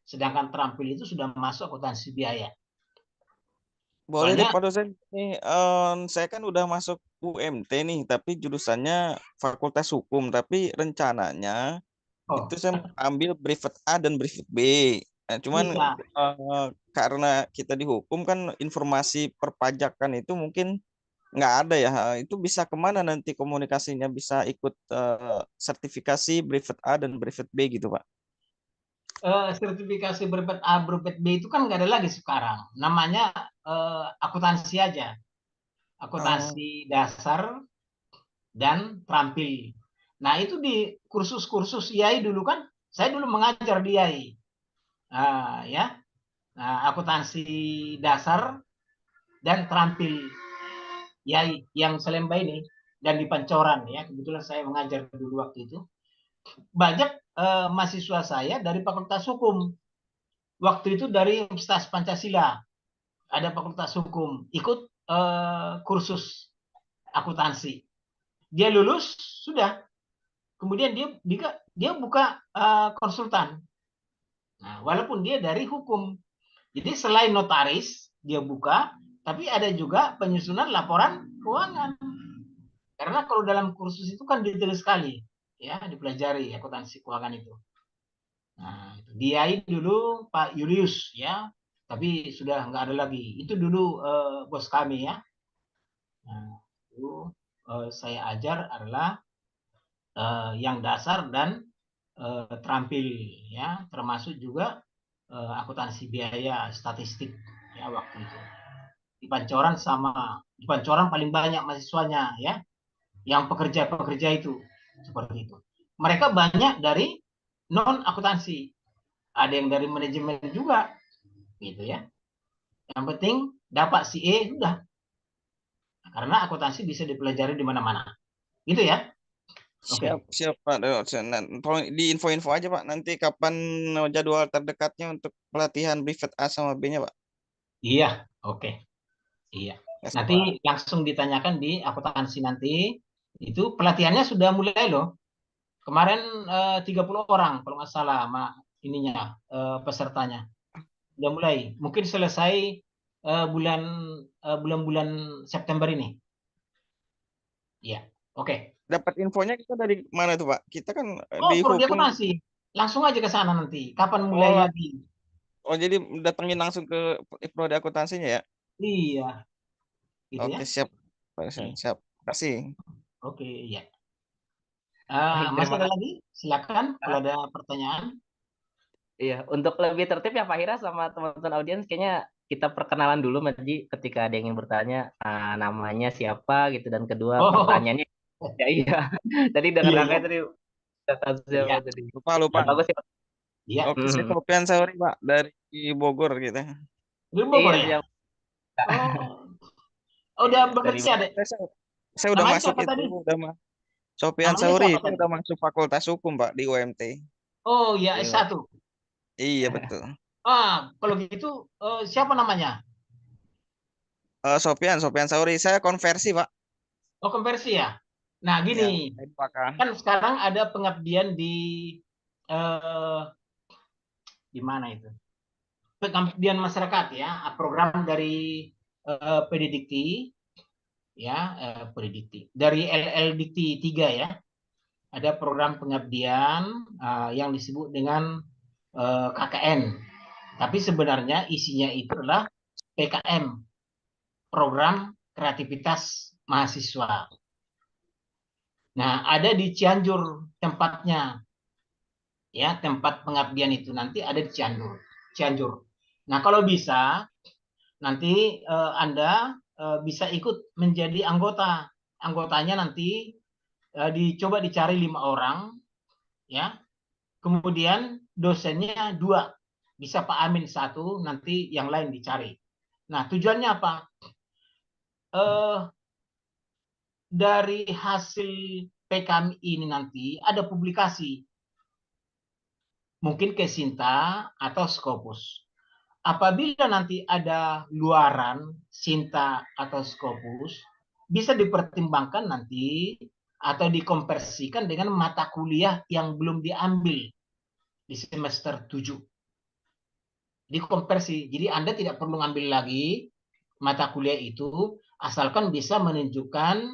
sedangkan terampil itu sudah masuk akuntansi biaya. Boleh deh Soalnya Pak dosen. Nih, saya kan udah masuk UMT nih, tapi jurusannya Fakultas Hukum, tapi rencananya itu saya mau ambil Privat A dan Privat B. Nah, cuman bisa. karena kita di hukum kan informasi perpajakan itu mungkin nggak ada ya. Itu bisa kemana nanti komunikasinya, bisa ikut sertifikasi Privat A dan Privat B gitu Pak? Sertifikasi berpet A, berpet B itu kan nggak ada lagi sekarang. Namanya akuntansi aja. Oh, Akuntansi dasar dan terampil. Nah, itu di kursus-kursus IAI dulu kan, saya dulu mengajar di IAI. Ya, akuntansi dasar dan terampil IAI yang Selemba ini dan di Pancoran ya. Kebetulan saya mengajar dulu waktu itu. Banyak mahasiswa saya dari Fakultas Hukum. Waktu itu dari Universitas Pancasila ada Fakultas Hukum ikut kursus akuntansi. Dia lulus sudah, kemudian dia buka konsultan. Nah, walaupun dia dari hukum, jadi selain notaris dia buka, tapi ada juga penyusunan laporan keuangan. Karena kalau dalam kursus itu kan detail sekali, ya dipelajari akuntansi keuangan itu. Nah, itu dia dulu Pak Julius ya, tapi sudah nggak ada lagi. Itu dulu bos kami ya. Nah, itu saya ajar adalah yang dasar dan terampil ya, termasuk juga akuntansi biaya statistik ya waktu itu. Di Pancoran paling banyak mahasiswanya ya, yang pekerja-pekerja itu seperti itu. Mereka banyak dari non akuntansi, ada yang dari manajemen juga gitu ya. Yang penting dapat CE sudah, karena akuntansi bisa dipelajari di mana-mana gitu ya. Oke. siap, siap Pak dosen. Nah, tolong di info-info aja Pak, nanti kapan jadwal terdekatnya untuk pelatihan Privat A sama B-nya Pak? Iya, oke. Iya. Ya, Nanti Pak. langsung ditanyakan di akuntansi nanti. Itu pelatihannya sudah mulai loh. Kemarin 30 orang kalau nggak salah sama ininya pesertanya. Sudah mulai. Mungkin selesai bulan-bulan September ini. Iya. Oke. Dapat infonya kita dari mana tuh Pak? Kita kan Oh, di prodi hukum. akuntansi. Langsung aja ke sana nanti. Kapan mulai Oh, lagi? oh jadi datengin langsung ke prodi akuntansinya ya? Iya, gitu ya. Oke, siap Pak dosen, Iya. siap. Kasih. Oke, iya. Baik, Masih terima ada kasih. lagi? Silakan kalau ada pertanyaan. Iya, untuk lebih tertib ya Pak Hira sama teman-teman audiens, kayaknya kita perkenalan dulu, Maji, ketika ada yang ingin bertanya, namanya siapa gitu, dan kedua Oh, pertanyaannya, ya iya. Tadi dengan iya, Rangga iya. tadi, kata siapa Iya, tadi. Lupa. Ya, bagus ya. iya. Oke, saya Mhm. Sofian Sauri Pak dari Bogor gitu. Di Iya, Bogor ya? siap. Oh, udah Iya, dari bekerja deh. Saya udah Namanya masuk siapa itu, tadi? Sofian Namanya Sauri, siapa saya tadi? udah masuk Fakultas Hukum Pak di UMT. Oh, ya Iya. S1. Iya betul. Kalau gitu siapa namanya? Sofian Sauri, saya konversi Pak. Oh, konversi ya. Nah, Ya, gini, saya Pak. kan sekarang ada pengabdian eh, di mana itu? Pengabdian masyarakat ya, program dari Pendikti ya, Pendikti. Dari LL Dikti 3 ya. Ada program pengabdian yang disebut dengan KKN. Tapi sebenarnya isinya itu adalah PKM, program kreativitas mahasiswa. Nah, ada di Cianjur tempatnya, ya tempat pengabdian itu nanti ada di Cianjur. Cianjur. Nah, kalau bisa nanti Anda bisa ikut menjadi anggota. Anggotanya nanti dicoba dicari 5 orang, ya. Kemudian dosennya 2, bisa Pak Amin 1, nanti yang lain dicari. Nah, tujuannya apa? Dari hasil PKM ini nanti ada publikasi, mungkin ke Sinta atau Scopus. Apabila nanti ada luaran Sinta atau Scopus, bisa dipertimbangkan nanti atau dikonversikan dengan mata kuliah yang belum diambil di semester 7. Dikonversi. Jadi Anda tidak perlu ngambil lagi mata kuliah itu, asalkan bisa menunjukkan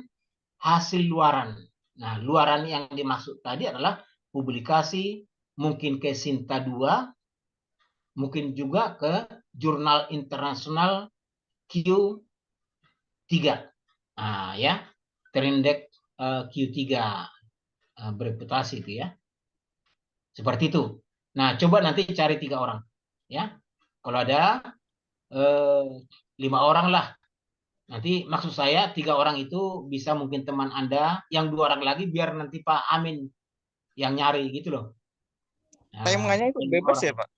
hasil luaran. Nah, luaran yang dimaksud tadi adalah publikasi, mungkin ke Sinta 2, mungkin juga ke jurnal internasional Q3. Nah, ya, terindeks Q3 bereputasi itu ya. Seperti itu. Nah, coba nanti cari 3 orang. Ya, kalau ada 5 orang lah. Nanti maksud saya 3 orang itu bisa mungkin teman Anda, yang 2 orang lagi biar nanti Pak Amin yang nyari gitu loh. Nah, Temanya itu bebas ya, Pak?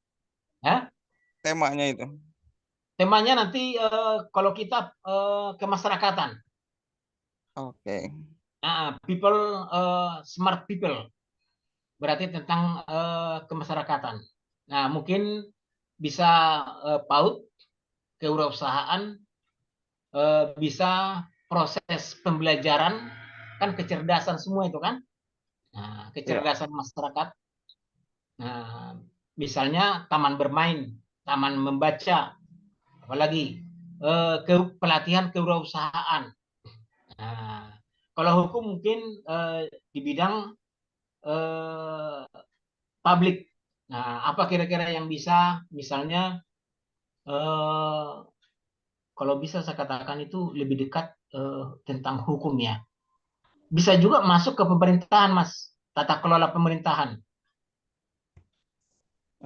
Hah? Temanya itu. Temanya nanti kalau kita kemasyarakatan. Oke. People, smart people. Berarti tentang kemasyarakatan. Nah, mungkin bisa PAUD, kewirausahaan, bisa proses pembelajaran, kan kecerdasan semua itu kan. Nah, kecerdasan masyarakat. Nah, misalnya taman bermain, taman membaca, apalagi pelatihan kewirausahaan. Nah, kalau hukum mungkin di bidang publik. Nah, apa kira-kira yang bisa, misalnya kalau bisa saya katakan itu lebih dekat tentang hukum ya. Bisa juga masuk ke pemerintahan, Mas, tata kelola pemerintahan.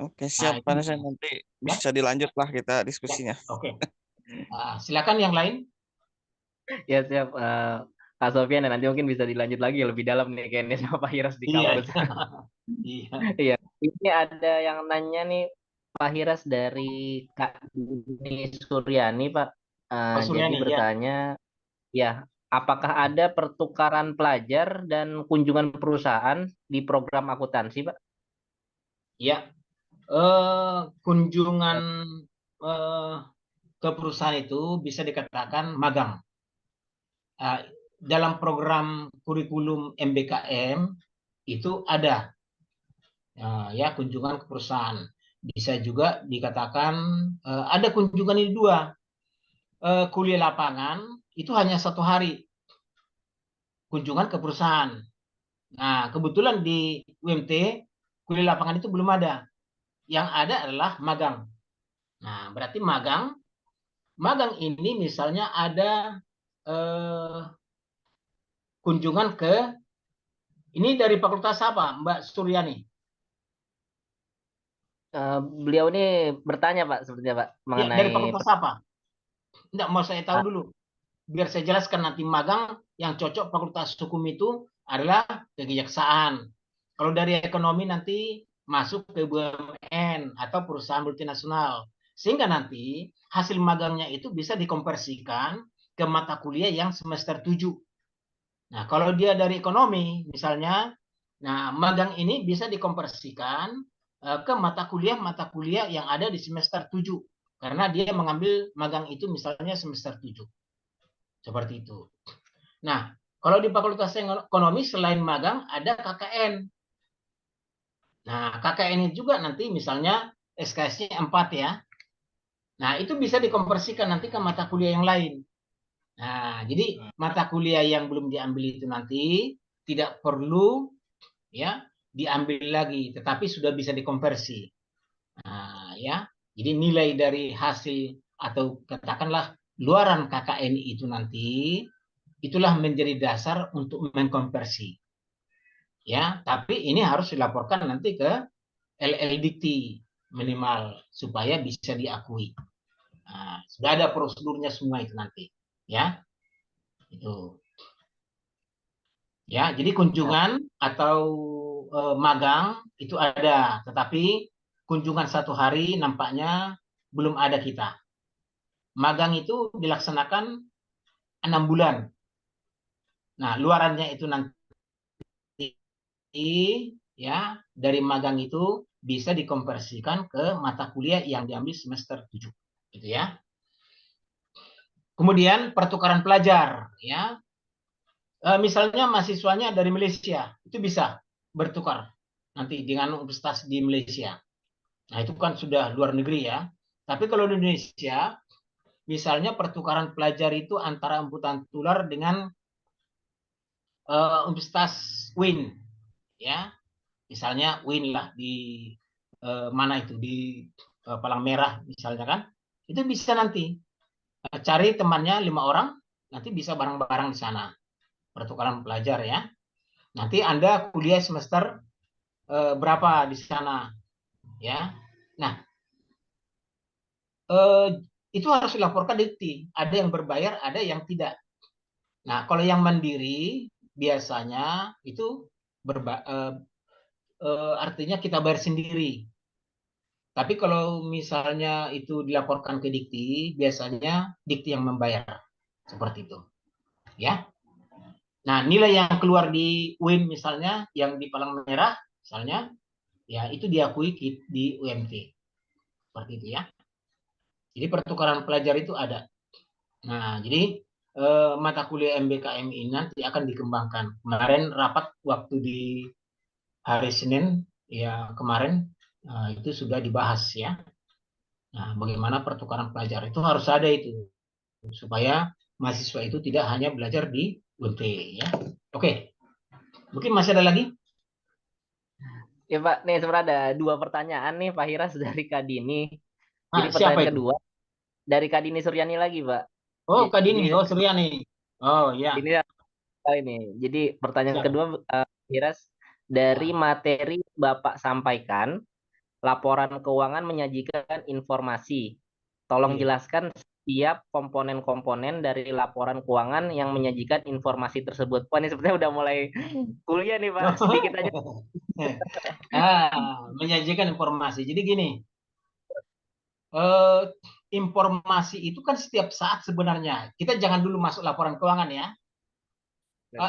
Oke, Nah, siap. itu bisa. Nanti Ya? bisa dilanjut lah kita Ya, diskusinya. oke. Silakan yang lain. Ya siap, Kak Sofian, nanti mungkin bisa dilanjut lagi lebih dalam nih kayaknya sama Pak Hiras di Iya, kampus. iya. Iya, ini ada yang nanya nih, Pak Hiras dari Kak Dini Suryani, Pak. Pak Jadi Suryani, ya. bertanya, ya, apakah ada pertukaran pelajar dan kunjungan perusahaan di program akuntansi, Pak? Ya, kunjungan eh, ke perusahaan itu bisa dikatakan magang. Dalam program kurikulum MBKM itu ada ya kunjungan ke perusahaan. Bisa juga dikatakan ada kunjungan ini 2. Kuliah lapangan itu hanya 1 hari kunjungan ke perusahaan. Nah, kebetulan di UMT kuliah lapangan itu belum ada. Yang ada adalah magang. Nah, berarti magang ini misalnya ada kunjungan ke, ini dari fakultas apa, Mbak Suryani? Beliau ini bertanya, Pak, sepertinya, Pak, Ya, dari mengenai fakultas apa? Enggak, mau saya tahu dulu. Biar saya jelaskan nanti magang yang cocok fakultas hukum itu adalah kejaksaan. Kalau dari ekonomi nanti masuk ke BUMN atau perusahaan multinasional. Sehingga nanti hasil magangnya itu bisa dikonversikan ke mata kuliah yang semester 7. Nah, kalau dia dari ekonomi misalnya, nah magang ini bisa dikonversikan ke mata kuliah yang ada di semester 7. Karena dia mengambil magang itu misalnya semester 7. Seperti itu. Nah, kalau di Fakultas Ekonomi selain magang ada KKN. Nah, KKN ini juga nanti misalnya SKS-nya 4 ya. Nah, itu bisa dikonversikan nanti ke mata kuliah yang lain. Nah, jadi mata kuliah yang belum diambil itu nanti tidak perlu ya diambil lagi, tetapi sudah bisa dikonversi. Nah, ya. Jadi nilai dari hasil atau katakanlah luaran KKN itu nanti itulah menjadi dasar untuk mengkonversi. Ya, tapi ini harus dilaporkan nanti ke LLDikti minimal supaya bisa diakui. Nah, sudah ada prosedurnya semua itu nanti, ya. Itu. Ya, jadi kunjungan atau magang itu ada, tetapi kunjungan 1 hari nampaknya belum ada kita. magang itu dilaksanakan 6 bulan. Nah, luarannya itu nanti ya dari magang itu bisa dikonversikan ke mata kuliah yang diambil semester 7 gitu ya. Kemudian pertukaran pelajar ya. Misalnya mahasiswanya dari Malaysia, itu bisa bertukar nanti dengan universitas di Malaysia. Nah, itu kan sudah luar negeri ya. Tapi kalau di Indonesia, misalnya pertukaran pelajar itu antara Imputan Tular dengan Universitas UIN ya. Misalnya UIN lah di mana itu di Palang Merah misalnya kan. Itu bisa nanti cari temannya 5 orang, nanti bisa bareng-bareng di sana. Pertukaran pelajar ya. Nanti Anda kuliah semester berapa di sana ya. Nah, itu harus dilaporkan Dikti. Ada yang berbayar, ada yang tidak. Nah, kalau yang mandiri biasanya itu artinya kita bayar sendiri. Tapi kalau misalnya itu dilaporkan ke Dikti, biasanya Dikti yang membayar. Seperti itu. Ya. Nah, nilai yang keluar di UIN misalnya, yang di Palang Merah misalnya, ya itu diakui di UMT. Seperti itu ya. Jadi pertukaran pelajar itu ada. Nah, jadi mata kuliah MBKM ini nanti akan dikembangkan. Kemarin rapat waktu di hari Senin ya kemarin itu sudah dibahas ya. Nah, bagaimana pertukaran pelajar itu harus ada itu supaya mahasiswa itu tidak hanya belajar di UNT ya. Oke. Mungkin masih ada lagi? Ya Pak, nih sebenarnya ada 2 pertanyaan nih Pak Hiras dari Kak Dini. Jadi Siapa pertanyaan itu? kedua dari Kak Dini Suryani lagi, Pak. Oh, Kak Dini. Jadi Oh, Suryani. Oh, ya. ini. Jadi pertanyaan Siap. kedua Hiras, dari materi Bapak sampaikan, laporan keuangan menyajikan informasi. Tolong Iya. jelaskan setiap komponen-komponen dari laporan keuangan yang menyajikan informasi tersebut. Wah, ini sebenarnya udah mulai kuliah nih, Pak. Sedikit aja. Menyajikan informasi. Jadi gini, informasi itu kan setiap saat sebenarnya. Kita jangan dulu masuk laporan keuangan ya.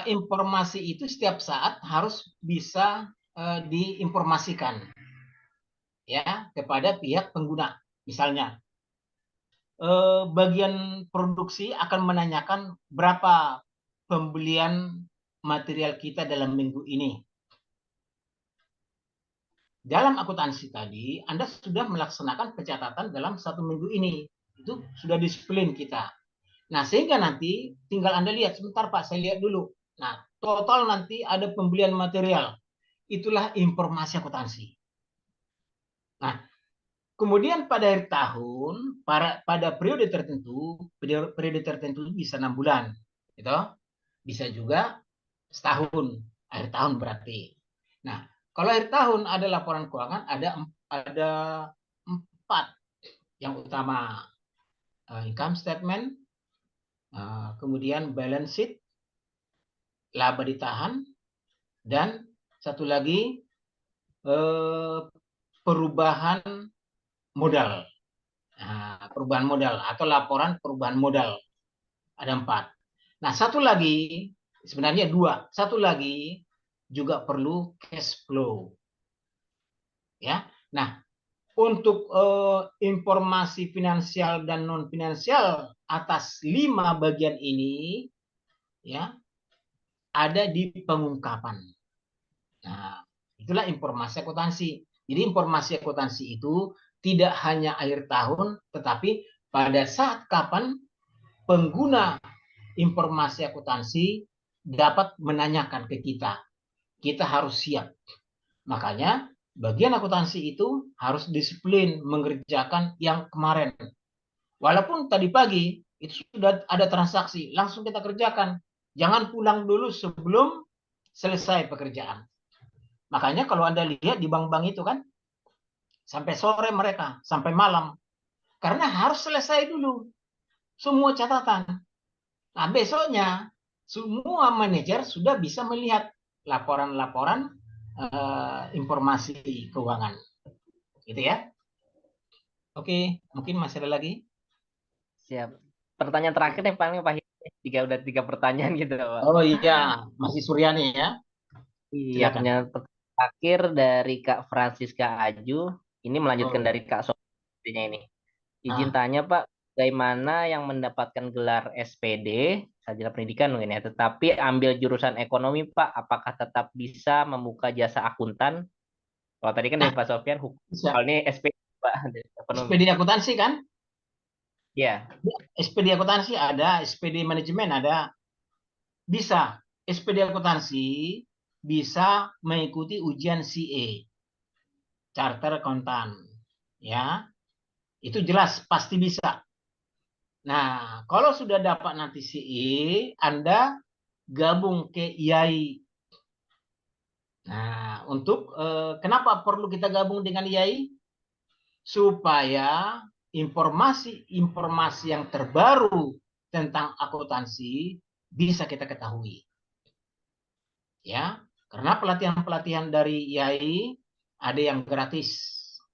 Informasi itu setiap saat harus bisa diinformasikan ya kepada pihak pengguna. Misalnya, bagian produksi akan menanyakan berapa pembelian material kita dalam minggu ini. Dalam akuntansi tadi, Anda sudah melaksanakan pencatatan dalam 1 minggu ini. Itu sudah disiplin kita. Nah, sehingga nanti tinggal Anda lihat, sebentar Pak, saya lihat dulu. Nah, total nanti ada pembelian material. Itulah informasi akuntansi. Nah, kemudian pada akhir tahun, pada periode tertentu bisa 6 bulan. Gitu. Bisa juga setahun, akhir tahun berarti. Nah, kalau akhir tahun ada laporan keuangan, ada 4 yang utama. Income statement, kemudian balance sheet, laba ditahan, dan satu lagi perubahan modal. Perubahan modal atau laporan perubahan modal. Ada 4. Nah, satu lagi, sebenarnya 2. Satu lagi juga perlu cash flow. Ya. Nah, untuk informasi finansial dan non finansial atas 5 bagian ini ya ada di pengungkapan. Nah, itulah informasi akuntansi. Jadi informasi akuntansi itu tidak hanya akhir tahun, tetapi pada saat kapan pengguna informasi akuntansi dapat menanyakan ke kita. Kita harus siap. Makanya bagian akuntansi itu harus disiplin mengerjakan yang kemarin. Walaupun tadi pagi itu sudah ada transaksi, langsung kita kerjakan. Jangan pulang dulu sebelum selesai pekerjaan. Makanya kalau Anda lihat di bank-bank itu kan, sampai sore mereka, sampai malam. Karena harus selesai dulu semua catatan. Nah, besoknya semua manajer sudah bisa melihat laporan-laporan informasi keuangan. Gitu ya. Oke, mungkin masih ada lagi? Siap. Pertanyaan terakhir nih paling Pak Hira, udah 3 pertanyaan gitu Pak. Oh iya, masih Suryani ya. Iya, Silakan. pertanyaan terakhir dari Kak Francisca Aju. Ini melanjutkan Oh. dari Kak Sofinya ini. Izin Ah. tanya Pak, bagaimana yang mendapatkan gelar SPD, sarjana pendidikan mungkin ya, tetapi ambil jurusan ekonomi Pak, apakah tetap bisa membuka jasa akuntan? Kalau tadi kan dari Pak Sofian hukum, Bisa. kalau ini SPD Pak, dari ekonomi. SPD akuntansi kan? Ya, SPD akuntansi ada, SPD manajemen ada. Bisa. SPD akuntansi bisa mengikuti ujian CA, Charter Accountant. Ya, itu jelas pasti bisa. Nah, kalau sudah dapat nanti CA, Anda gabung ke IAI. Nah, untuk kenapa perlu kita gabung dengan IAI? Supaya informasi-informasi yang terbaru tentang akuntansi bisa kita ketahui. Ya, karena pelatihan-pelatihan dari IAI ada yang gratis.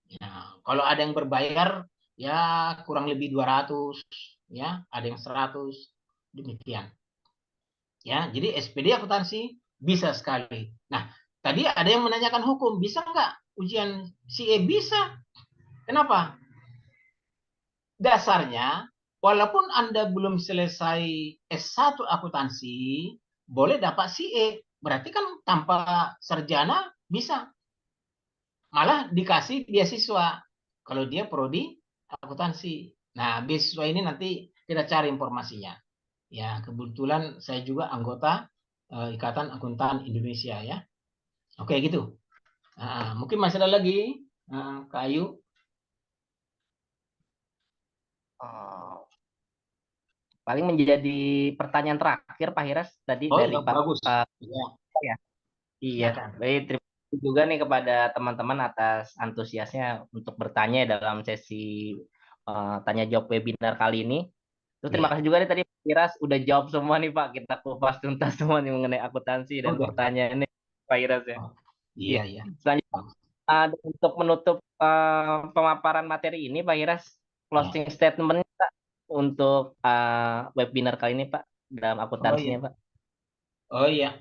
Ya, kalau ada yang berbayar ya kurang lebih 200, ya, ada yang 100, demikian. Ya, jadi SPD akuntansi bisa sekali. Nah, tadi ada yang menanyakan hukum, bisa nggak ujian CA? Bisa. Kenapa? Dasarnya, walaupun Anda belum selesai S1 akuntansi, boleh dapat CA. Berarti kan tanpa sarjana bisa. Malah dikasih beasiswa kalau dia prodi akuntansi. Nah, beasiswa ini nanti kita cari informasinya. Ya, kebetulan saya juga anggota Ikatan Akuntan Indonesia ya. Oke, gitu. Mungkin masih ada lagi, Kak Ayu. paling menjadi pertanyaan terakhir Pak Hiras tadi Oh dari ya, Pak. bagus. Ya, Ya. Iya, silakan. baik. Terima kasih juga nih kepada teman-teman atas antusiasnya untuk bertanya dalam sesi tanya jawab webinar kali ini. Terus terima Iya. kasih juga nih tadi Pak Hiras udah jawab semua nih Pak. Kita kupas tuntas semua nih mengenai akuntansi dan Udah. pertanyaannya Pak Hiras ya. Oh, Iya. iya, iya. Selanjutnya untuk menutup pemaparan materi ini Pak Hiras, closing statement Pak untuk webinar kali ini Pak dalam Oh akuntansinya iya. Pak. Oh iya.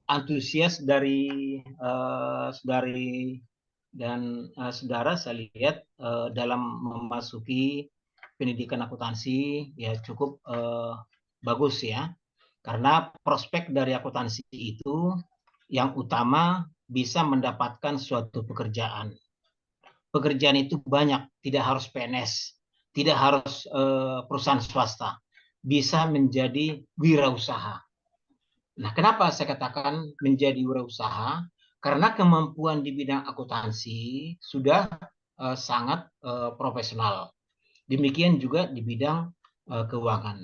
Antusias dari dan saudara saya lihat dalam memasuki pendidikan akuntansi ya cukup bagus ya, karena prospek dari akuntansi itu yang utama bisa mendapatkan suatu pekerjaan. Pekerjaan itu banyak, tidak harus PNS, tidak harus perusahaan swasta, bisa menjadi wirausaha. Nah, kenapa saya katakan menjadi wirausaha? Karena kemampuan di bidang akuntansi sudah sangat profesional. Demikian juga di bidang keuangan.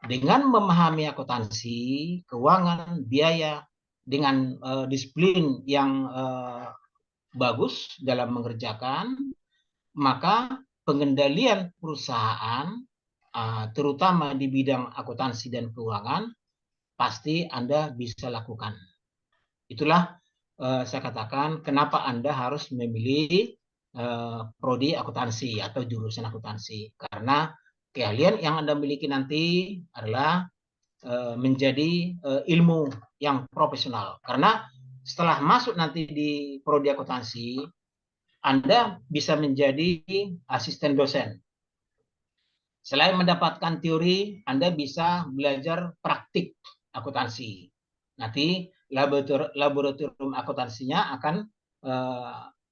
Dengan memahami akuntansi, keuangan, biaya, dengan disiplin yang bagus dalam mengerjakan, maka pengendalian perusahaan, terutama di bidang akuntansi dan keuangan, pasti Anda bisa lakukan. Itulah saya katakan kenapa Anda harus memilih prodi akuntansi atau jurusan akuntansi. Karena keahlian yang Anda miliki nanti adalah menjadi ilmu yang profesional. Karena setelah masuk nanti di prodi akuntansi, Anda bisa menjadi asisten dosen. Selain mendapatkan teori, Anda bisa belajar praktik akuntansi. Nanti laboratorium akuntansinya akan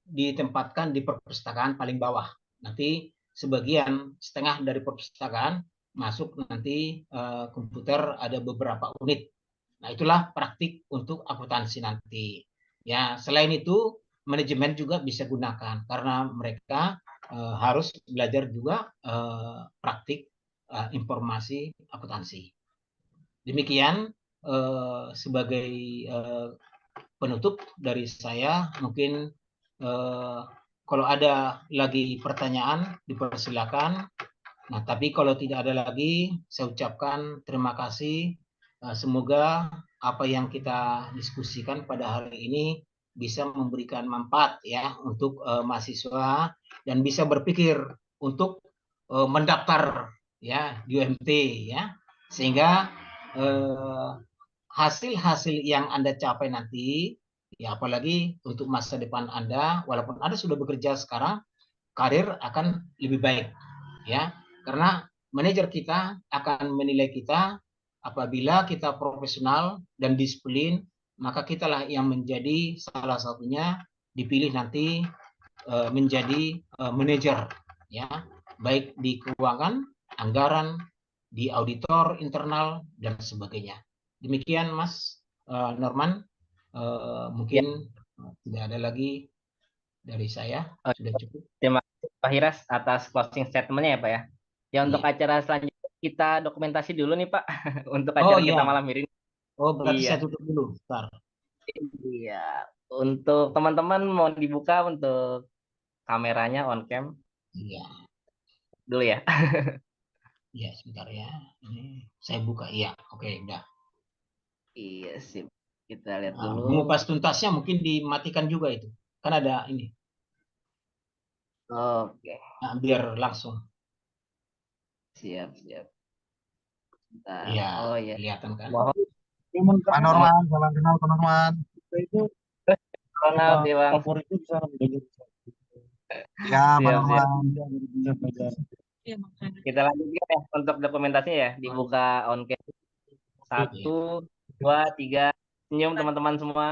ditempatkan di perpustakaan paling bawah. Nanti sebagian setengah dari perpustakaan masuk nanti komputer ada beberapa unit. Nah, itulah praktik untuk akuntansi nanti. Ya, selain itu manajemen juga bisa gunakan karena mereka harus belajar juga praktik informasi akuntansi. Demikian sebagai penutup dari saya, mungkin kalau ada lagi pertanyaan dipersilakan. Nah, tapi kalau tidak ada lagi, saya ucapkan terima kasih. Semoga apa yang kita diskusikan pada hari ini bisa memberikan manfaat ya untuk mahasiswa dan bisa berpikir untuk mendaftar ya di UMT ya, sehingga hasil-hasil yang Anda capai nanti ya, apalagi untuk masa depan Anda, walaupun Anda sudah bekerja sekarang, karir akan lebih baik ya, karena manajer kita akan menilai kita apabila kita profesional dan disiplin, maka kitalah yang menjadi salah satunya dipilih nanti menjadi manajer ya, baik di keuangan, anggaran, di auditor internal dan sebagainya. Demikian Mas Norman, mungkin tidak ada lagi dari saya, sudah cukup. Terima kasih Pak Hiras atas closing statement-nya ya Pak ya. Ya untuk acara selanjutnya kita dokumentasi dulu nih Pak untuk acara kita malam ini. Oh berarti saya tutup dulu. Bentar. Iya. Untuk teman-teman mau dibuka untuk kameranya on cam. Iya. Dulu ya. Iya sebentar ya. Ini saya buka. Iya. Oke udah. Iya sip. Kita lihat dulu. Mengupas tuntasnya mungkin dimatikan juga itu. Kan ada ini. Oke. Nah, biar langsung. Siap. Iya. Oh iya. Kelihatan kan. Pak Norman, salam kenal Pak Norman. Itu kenal dia Bang. Favoritnya bisa ya Pak Norman. Kita lanjutkan ya untuk dokumentasinya ya. Dibuka on cam. 1, 2, 3. Senyum teman-teman semua.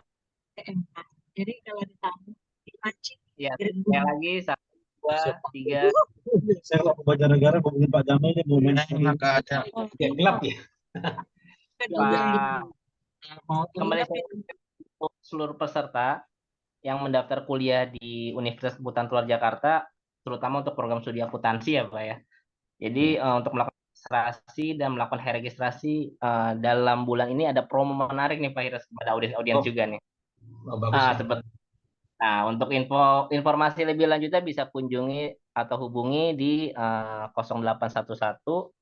Jadi kalau ditamu dipancing. Ya, sekali lagi 1, 2, 3. Saya kalau baca negara ngomongin Pak Jamil dia mau main ada. Ya, gelap ya. Kembali untuk seluruh peserta yang mendaftar kuliah di Universitas Kebudayaan Tular Jakarta, terutama untuk program studi akuntansi ya Pak ya. Jadi untuk melakukan registrasi dan melakukan registrasi dalam bulan ini ada promo menarik nih Pak Hiras kepada audiens juga nih. Nah, untuk informasi lebih lanjutnya bisa kunjungi atau hubungi di 0811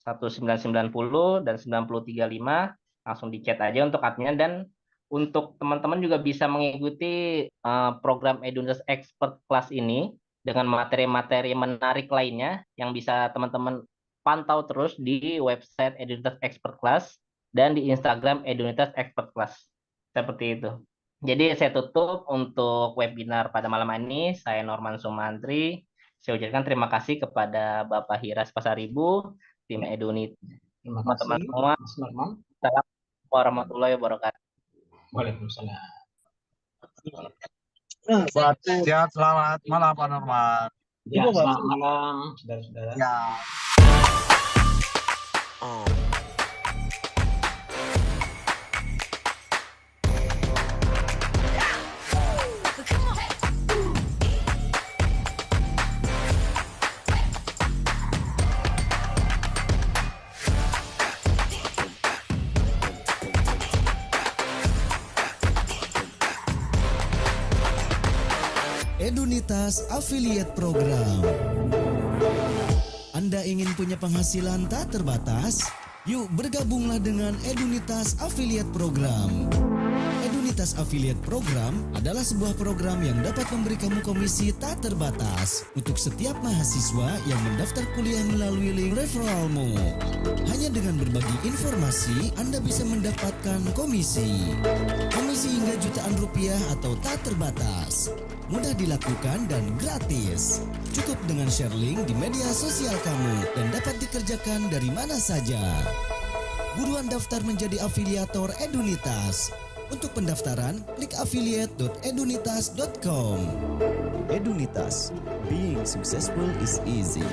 1990 dan 9035, langsung di chat aja untuk adminnya. Dan untuk teman-teman juga bisa mengikuti program Edunitas Expert Class ini dengan materi-materi menarik lainnya yang bisa teman-teman pantau terus di website Edunitas Expert Class dan di Instagram Edunitas Expert Class. Seperti itu. Jadi saya tutup untuk webinar pada malam ini. Saya Norman Sumantri. Saya ucapkan terima kasih kepada Bapak Hiras Pasaribu, tim Edunitas. Terima kasih teman-teman semua. Assalamualaikum warahmatullahi wabarakatuh. Waalaikumsalam. Siap, selamat malam Pak Norman. Ya, selamat malam saudara-saudara. Ya. Edunitas Affiliate Program. Anda ingin punya penghasilan tak terbatas? Yuk bergabunglah dengan Edunitas Affiliate Program. Edunitas Affiliate Program adalah sebuah program yang dapat memberi kamu komisi tak terbatas untuk setiap mahasiswa yang mendaftar kuliah melalui link referralmu. Hanya dengan berbagi informasi, Anda bisa mendapatkan komisi. Komisi hingga jutaan rupiah atau tak terbatas. Mudah dilakukan dan gratis. Cukup dengan share link di media sosial kamu dan dapat dikerjakan dari mana saja. Buruan daftar menjadi afiliator Edunitas. Untuk pendaftaran, klik affiliate.edunitas.com. Edunitas, being successful is easy.